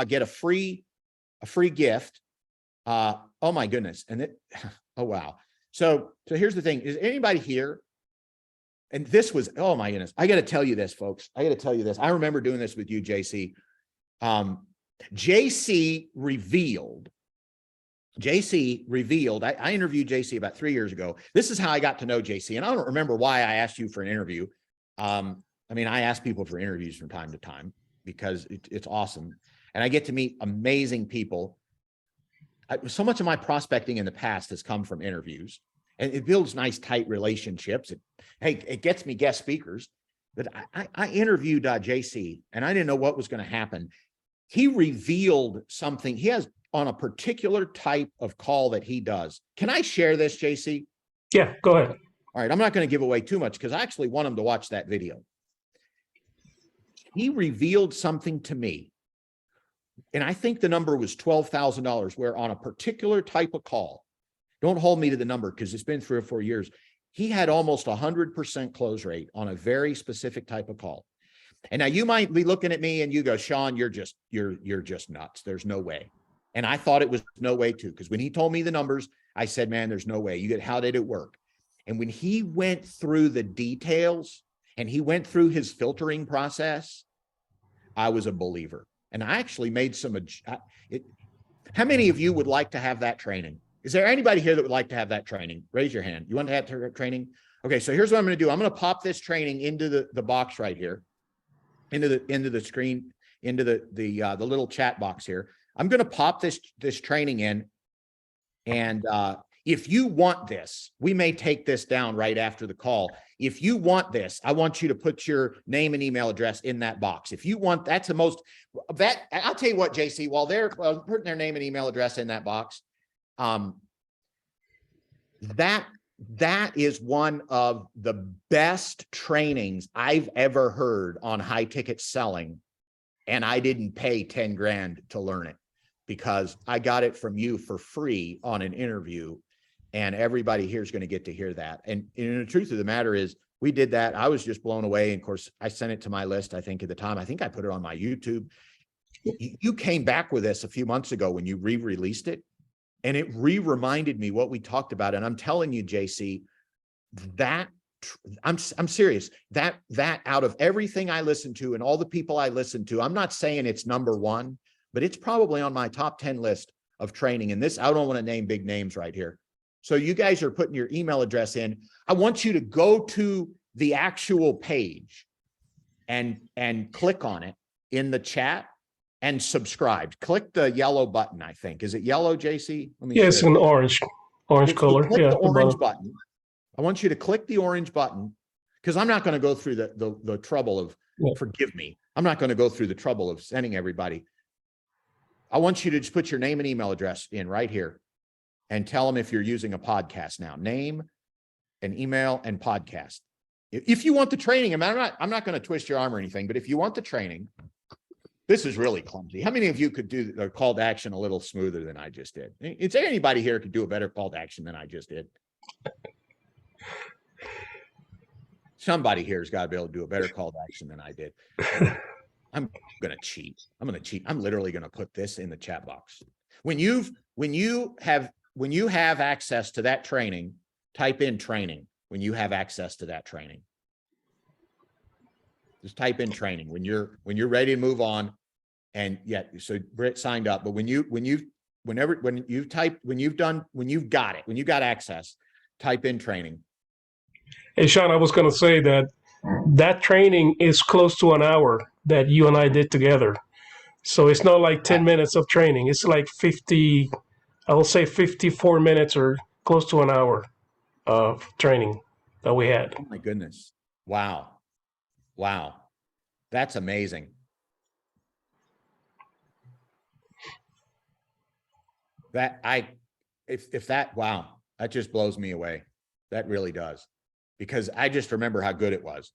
get a free gift? Oh my goodness. And oh, wow. So here's the thing. Is anybody here? And this was, oh my goodness. I got to tell you this, folks. I got to tell you this. I remember doing this with you, JC. JC revealed, I interviewed JC about 3 years ago. This is how I got to know JC. And I don't remember why I asked you for an interview. I mean, I ask people for interviews from time to time because it's awesome. And I get to meet amazing people. So much of my prospecting in the past has come from interviews, and it builds nice, tight relationships. It gets me guest speakers. But I interviewed JC, and I didn't know what was going to happen. He revealed something. He has on a particular type of call that he does. Can I share this, JC? Yeah, go ahead. All right, I'm not going to give away too much because I actually want him to watch that video. He revealed something to me, and I think the number was $12,000, where on a particular type of call, don't hold me to the number because it's been 3 or 4 years, he had almost 100% close rate on a very specific type of call. And now you might be looking at me and you go, Sean, you're just nuts. There's no way. And I thought it was no way to, because when he told me the numbers, I said, man, there's no way. How did it work? And when he went through the details and he went through his filtering process, I was a believer. And I actually made how many of you would like to have that training? Is there anybody here that would like to have that training? Raise your hand. You want to have training? Okay, so here's what I'm going to do. I'm going to pop this training into the box right here, into the screen, into the little chat box here. I'm going to pop this training in, and if you want this, we may take this down right after the call. If you want this, I want you to put your name and email address in that box. If you want, that's the most, I'll tell you what, JC, while they're putting their name and email address in that box, that is one of the best trainings I've ever heard on high ticket selling. And I didn't pay 10 grand to learn it, because I got it from you for free on an interview, and everybody here is going to get to hear that. And the truth of the matter is, we did that. I was just blown away. And of course, I sent it to my list. I think at the time, I think I put it on my YouTube. You came back with this a few months ago when you re-released it, and it reminded me what we talked about. And I'm telling you, JC, that I'm serious, that out of everything I listen to and all the people I listen to, I'm not saying it's number one, but it's probably on my top 10 list of training. And this, I don't want to name big names right here. So you guys are putting your email address in. I want you to go to the actual page and click on it in the chat and subscribe. Click the yellow button, I think. Is it yellow, JC? Yeah, it's an orange color. Click Yeah, the orange button. I want you to click the orange button, because I'm not going to go through the trouble of, forgive me, I'm not going to go through the trouble of sending everybody. I want you to just put your name and email address in right here and tell them if you're using a podcast now. Name and email and podcast. If you want the training, I'm not going to twist your arm or anything, but if you want the training, this is really clumsy. How many of you could do the call to action a little smoother than I just did? Is there anybody here who could do a better call to action than I just did? Somebody here has got to be able to do a better call to action than I did. I'm going to cheat. I'm literally going to put this in the chat box. When you have access to that training, type in training. When you have access to that training, just type in training when you're ready to move on. And yeah, so Britt signed up, but when you've got access, type in training. Hey, Sean, I was going to say that training is close to an hour that you and I did together. So it's not like 10 minutes of training. It's like 54 minutes or close to an hour of training that we had. Oh my goodness. Wow. That's amazing. That just blows me away. That really does. Because I just remember how good it was.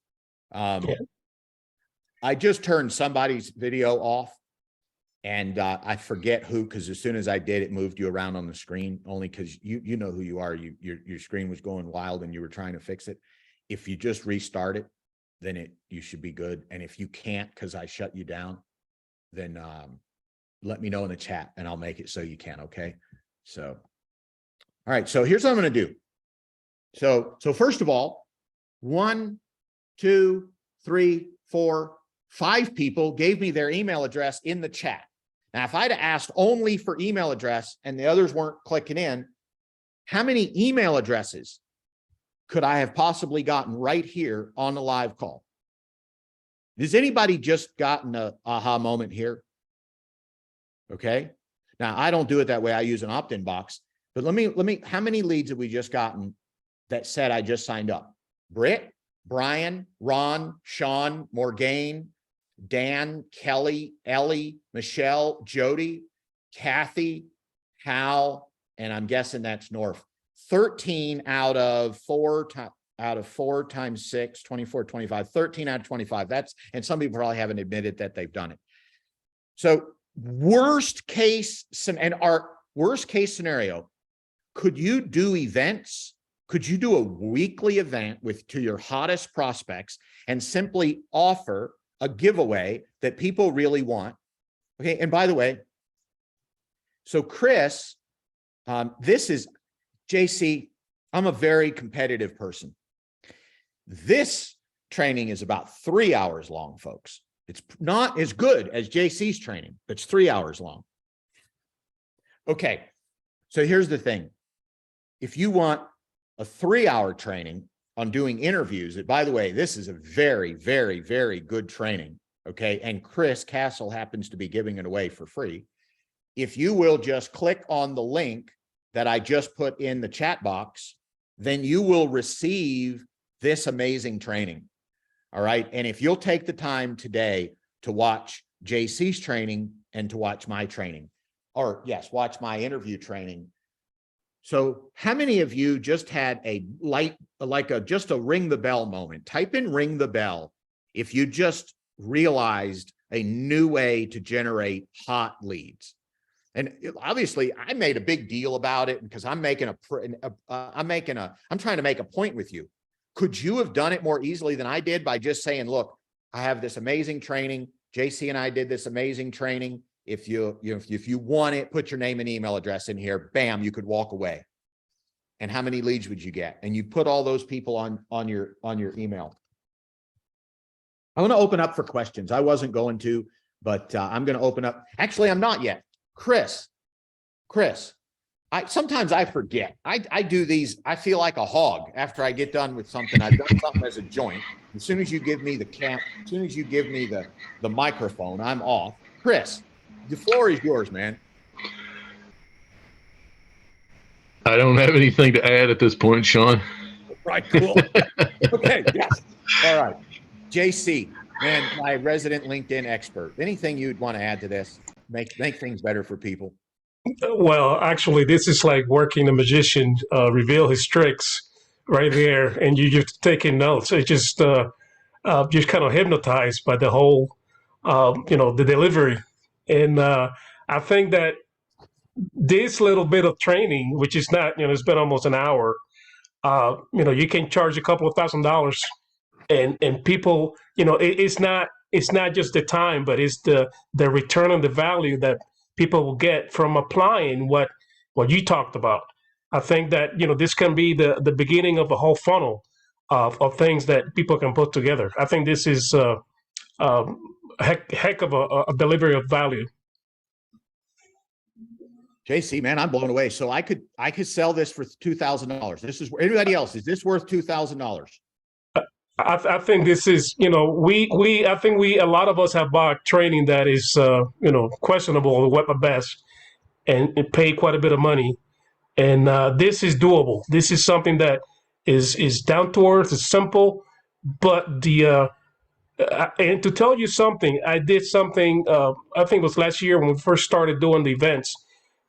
I just turned somebody's video off, and I forget who, because as soon as I did, it moved you around on the screen, only because you know who you are. Your screen was going wild and you were trying to fix it. If you just restart it, then you should be good. And if you can't, because I shut you down, then let me know in the chat and I'll make it so you can. Okay. So, all right. So here's what I'm going to do. So first of all, 1, 2, 3, 4, 5 people gave me their email address in the chat. Now, if I'd asked only for email address and the others weren't clicking in, how many email addresses could I have possibly gotten right here on the live call? Has anybody just gotten a aha moment here? Okay. Now, I don't do it that way. I use an opt-in box, but let me, how many leads have we just gotten that said I just signed up? Britt, Brian, Ron, Sean, Morgane, Dan, Kelly, Ellie, Michelle, Jody, Kathy, Hal, and I'm guessing that's North. 13 out of 4 times 6, 24, 25, 13 out of 25. And some people probably haven't admitted that they've done it. So worst case scenario, could you do events? Could you do a weekly event to your hottest prospects and simply offer a giveaway that people really want? Okay. And by the way, So Chris, this is JC. I'm a very competitive person. This training is about 3 hours long, folks. It's not as good as JC's training, but it's 3 hours long. Okay. So here's the thing. If you want a 3-hour training on doing interviews, by the way, this is a very, very, very good training. Okay. And Chris Castle happens to be giving it away for free. If you will just click on the link that I just put in the chat box, then you will receive this amazing training. All right. And if you'll take the time today to watch JC's training and to watch my training, or yes, watch my interview training. So how many of you just had a just a ring the bell moment? Type in ring the bell if you just realized a new way to generate hot leads. And obviously I made a big deal about it because I'm trying to make a point with you. Could you have done it more easily than I did by just saying, look, I have this amazing training. JC and I did this amazing training. If you want it, put your name and email address in here, bam, you could walk away. And how many leads would you get? And you put all those people on your email. I want to open up for questions. I wasn't going to, but I'm going to open up. Actually, I'm not yet. Chris, sometimes I forget. I do these. I feel like a hog after I get done with something. I've done something as a joint. As soon as you give me the microphone, I'm off. Chris, the floor is yours, man. I don't have anything to add at this point, Sean. Right, cool. Okay, yes. All right. JC, man, my resident LinkedIn expert. Anything you'd want to add to this? Make things better for people. Well, actually, this is like working the magician, reveal his tricks right there, and you just taking notes. It just kind of hypnotized by the whole, the delivery. And I think that this little bit of training, which is not, it's been almost an hour, you can charge a couple of $1,000, and people, it's not just the time, but it's the return on the value that people will get from applying what you talked about. I think that, this can be the beginning of a whole funnel of things that people can put together. I think this is a heck of a delivery of value. JC, man, I'm blown away. So I could sell this for $2,000. This is anybody else. Is this worth $2,000? I think this is, a lot of us have bought training that is, questionable at best and paid quite a bit of money. And this is doable. This is something that is down to earth, it's simple, but and to tell you something, I did something, I think it was last year when we first started doing the events,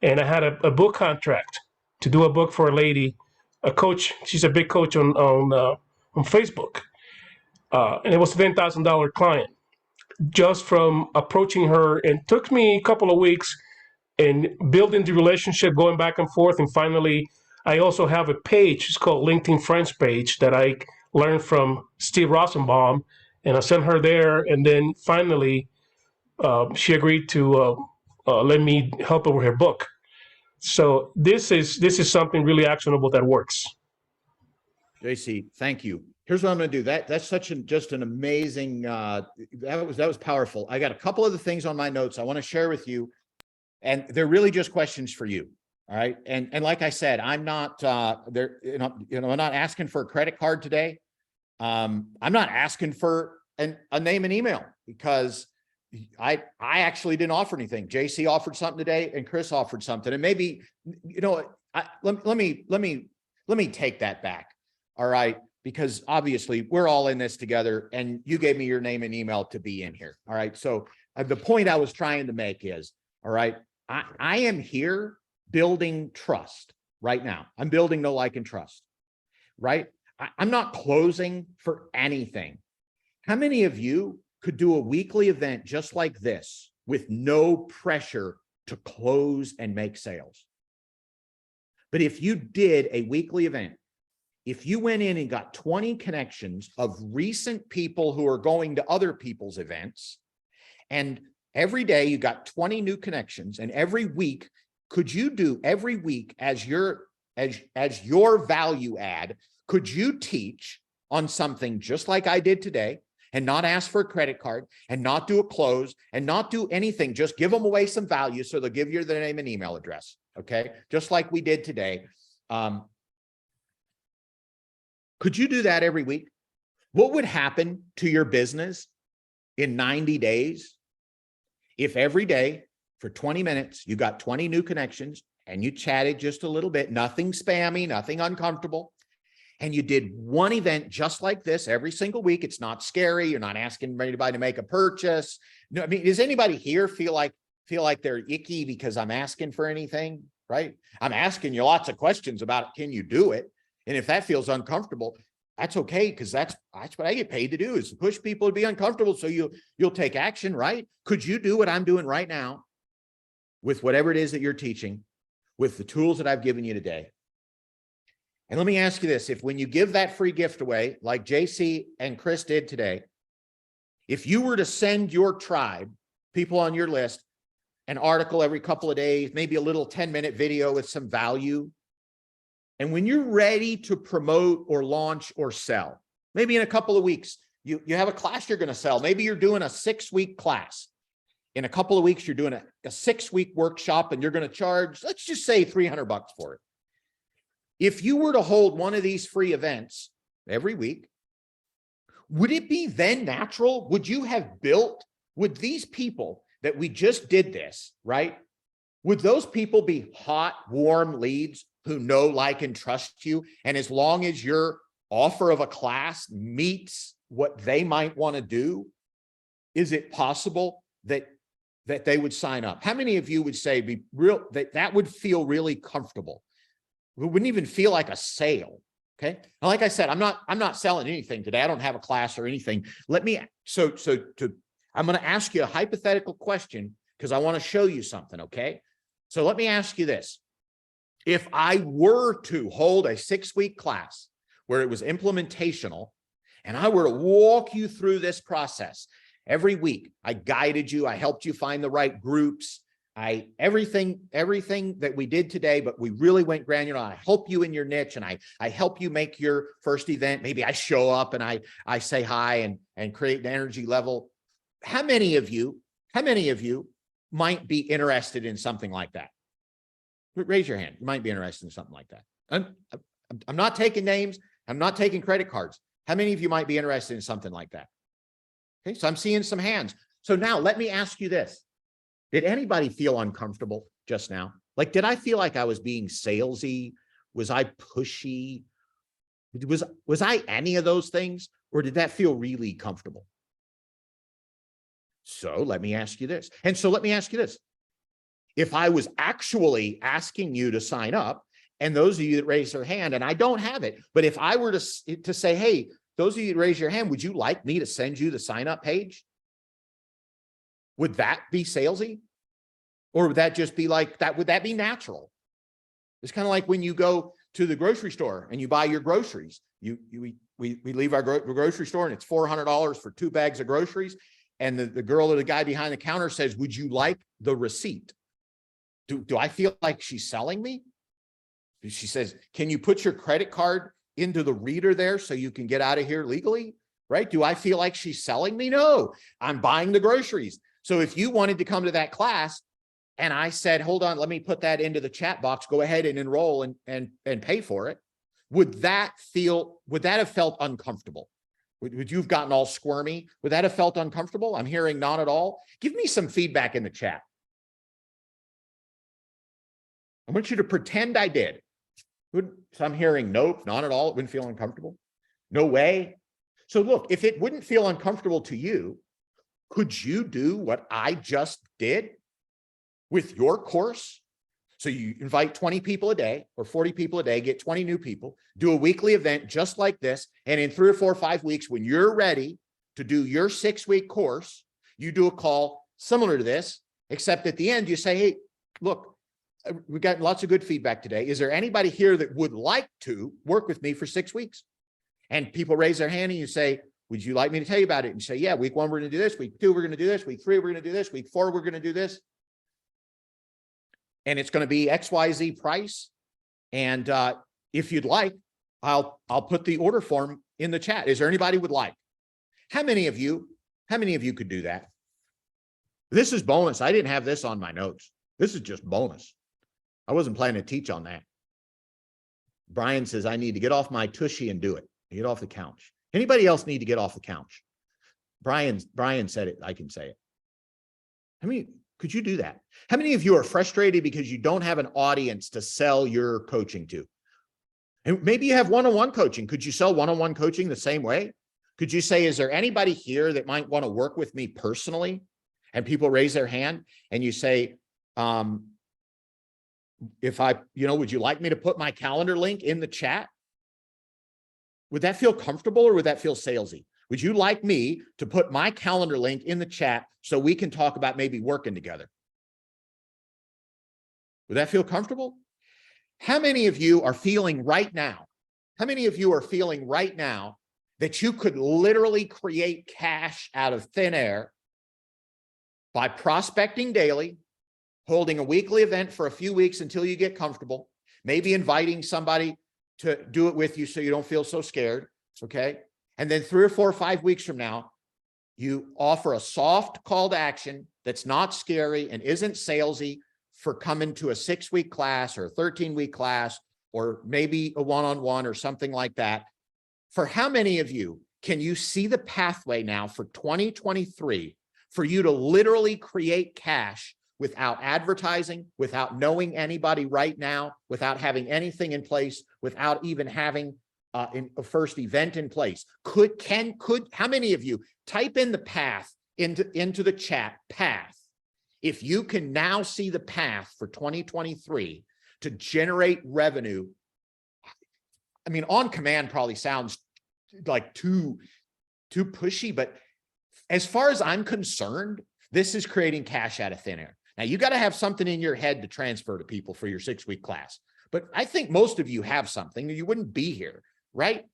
and I had a book contract to do a book for a lady, a coach. She's a big coach on Facebook. And it was a $10,000 client just from approaching her, and took me a couple of weeks and building the relationship, going back and forth. And finally, I also have a page. It's called LinkedIn Friends page that I learned from Steve Rosenbaum, and I sent her there. And then finally, she agreed to let me help her with her book. So this is something really actionable that works. JC, thank you. Here's what I'm going to do. That's just an amazing, that was powerful. I got a couple of the things on my notes I want to share with you, and they're really just questions for you. All right. And like I said, I'm not there, I'm not asking for a credit card today. I'm not asking for a name and email, because I actually didn't offer anything. JC offered something today, and Chris offered something, and maybe, let me take that back. All right. Because obviously we're all in this together, and you gave me your name and email to be in here. All right. So the point I was trying to make is, all right, I am here building trust right now. I'm building know, like, and trust, right? I'm not closing for anything. How many of you could do a weekly event just like this with no pressure to close and make sales? But if you did a weekly event, if you went in and got 20 connections of recent people who are going to other people's events, and every day you got 20 new connections, and every week could you do every week as your value add? Could you teach on something just like I did today and not ask for a credit card and not do a close and not do anything? Just give them away some value so they'll give you their name and email address. Okay. Just like we did today. Could you do that every week? What would happen to your business in 90 days if every day for 20 minutes, you got 20 new connections and you chatted just a little bit, nothing spammy, nothing uncomfortable, and you did one event just like this every single week? It's not scary. You're not asking anybody to make a purchase. No, I mean, does anybody here feel like they're icky because I'm asking for anything, right? I'm asking you lots of questions about it. Can you do it? And if that feels uncomfortable, that's okay, because that's what I get paid to do, is to push people to be uncomfortable so you'll take action, right? Could you do what I'm doing right now with whatever it is that you're teaching, with the tools that I've given you today? And let me ask you this: if when you give that free gift away, like JC and Chris did today, if you were to send your tribe, people on your list, an article every couple of days, maybe a little 10-minute video with some value, and when you're ready to promote or launch or sell, maybe in a couple of weeks, you have a class you're going to sell. Maybe you're doing a 6-week class. In a couple of weeks, you're doing a 6-week workshop and you're going to charge, let's just say $300 for it. If you were to hold one of these free events every week, would it be then natural? Would these people that we just did this, right? Would those people be hot, warm leads who know, like, and trust you? And as long as your offer of a class meets what they might want to do, is it possible that they would sign up? How many of you would say that would feel really comfortable? It wouldn't even feel like a sale. Okay. Now, like I said, I'm not selling anything today. I don't have a class or anything. I'm going to ask you a hypothetical question because I want to show you something. Okay. So let me ask you this. If I were to hold a 6-week class where it was implementational and I were to walk you through this process every week, I guided you, I helped you find the right groups, everything that we did today, but we really went granular. I help you in your niche and I help you make your first event. Maybe I show up and I say hi and create an energy level. How many of you might be interested in something like that? Raise your hand. You might be interested in something like that. I'm not taking names. I'm not taking credit cards. How many of you might be interested in something like that? Okay, so I'm seeing some hands. So now let me ask you this. Did anybody feel uncomfortable just now? Like, did I feel like I was being salesy? Was I pushy? Was I any of those things? Or did that feel really comfortable? So let me ask you this. If I was actually asking you to sign up, and those of you that raise their hand, and I don't have it, but if I were to say, hey, those of you that raise your hand, would you like me to send you the sign up page? Would that be salesy? Or would that just be like that? Would that be natural? It's kind of like when you go to the grocery store and you buy your groceries. We leave our grocery store and it's $400 for 2 bags of groceries. And the girl or the guy behind the counter says, would you like the receipt? Do I feel like she's selling me? She says, can you put your credit card into the reader there so you can get out of here legally? Right? Do I feel like she's selling me? No, I'm buying the groceries. So if you wanted to come to that class and I said, hold on, let me put that into the chat box, go ahead and enroll and pay for it, would that have felt uncomfortable? Would you have gotten all squirmy? Would that have felt uncomfortable? I'm hearing not at all. Give me some feedback in the chat. I want you to pretend I did. So I'm hearing nope, not at all. It wouldn't feel uncomfortable. No way. So look, if it wouldn't feel uncomfortable to you, could you do what I just did with your course? So you invite 20 people a day or 40 people a day, get 20 new people, do a weekly event just like this. And in 3 or 4 or 5 weeks, when you're ready to do your 6-week course, you do a call similar to this, except at the end you say, hey, look, we've got lots of good feedback today. Is there anybody here that would like to work with me for 6 weeks? And people raise their hand and you say, would you like me to tell you about it? And you say, yeah, week 1, we're going to do this. Week 2, we're going to do this. Week 3, we're going to do this. Week 4, we're going to do this. and it's going to be XYZ price. And if you'd like, I'll put the order form in the chat. Is there anybody would like? How many of you could do that? This is bonus. I didn't have this on my notes. This is just bonus. I wasn't planning to teach on that. Brian says, I need to get off my tushy and do it. Get off the couch. Anybody else need to get off the couch? Brian said it. I can say it. How many could you do that? How many of you are frustrated because you don't have an audience to sell your coaching to? And maybe you have one-on-one coaching. Could you sell one-on-one coaching the same way? Could you say, is there anybody here that might want to work with me personally? And people raise their hand and you say, if I, would you like me to put my calendar link in the chat? Would that feel comfortable or would that feel salesy? Would you like me to put my calendar link in the chat so we can talk about maybe working together? Would that feel comfortable? How many of you are feeling right now? How many of you are feeling right now that you could literally create cash out of thin air by prospecting daily, holding a weekly event for a few weeks until you get comfortable, maybe inviting somebody to do it with you so you don't feel so scared, okay? And then 3 or 4 or 5 weeks from now, you offer a soft call to action that's not scary and isn't salesy for coming to a 6-week class or a 13-week class, or maybe a one-on-one or something like that. For how many of you can you see the pathway now for 2023 for you to literally create cash without advertising, without knowing anybody right now, without having anything in place, without even having a first event in place? How many of you type in the path into the chat, path? If you can now see the path for 2023 to generate revenue, I mean, on command probably sounds like too pushy, but as far as I'm concerned, this is creating cash out of thin air. Now, you got to have something in your head to transfer to people for your 6-week class. But I think most of you have something, or you wouldn't be here, right?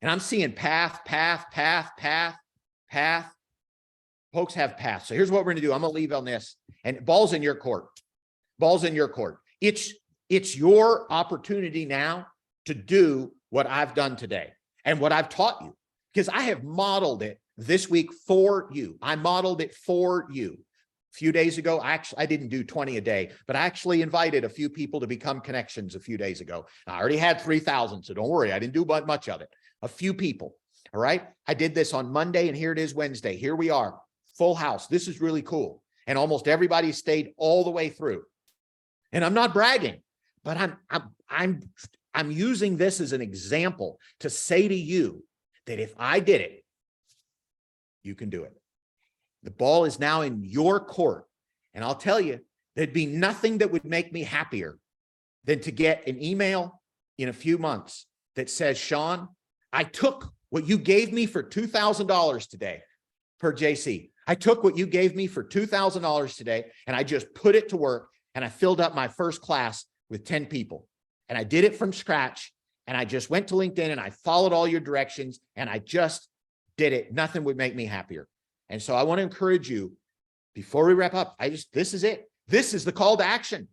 And I'm seeing path. Folks have paths. So here's what we're going to do. I'm going to leave on this. And ball's in your court. Ball's in your court. It's your opportunity now to do what I've done today and what I've taught you, because I have modeled it this week for you. I modeled it for you. A few days ago, I didn't do 20 a day, but I actually invited a few people to become connections a few days ago. I already had 3,000, so don't worry. I didn't do much of it. A few people. All right. I did this on Monday, and here it is Wednesday. Here we are. Full house. This is really cool. And almost everybody stayed all the way through. And I'm not bragging, but I'm using this as an example to say to you that if I did it, you can do it. The ball is now in your court. And I'll tell you, there'd be nothing that would make me happier than to get an email in a few months that says, Sean, I took what you gave me for $2,000 today per JC. I took what you gave me for $2,000 today, and I just put it to work, and I filled up my first class with 10 people. And I did it from scratch, and I just went to LinkedIn, and I followed all your directions, and I just did it. Nothing would make me happier. And so I want to encourage you, before we wrap up, this is it. This is the call to action.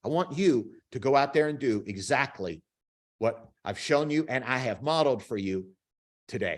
I want you to go out there and do exactly what I've shown you and I have modeled for you today.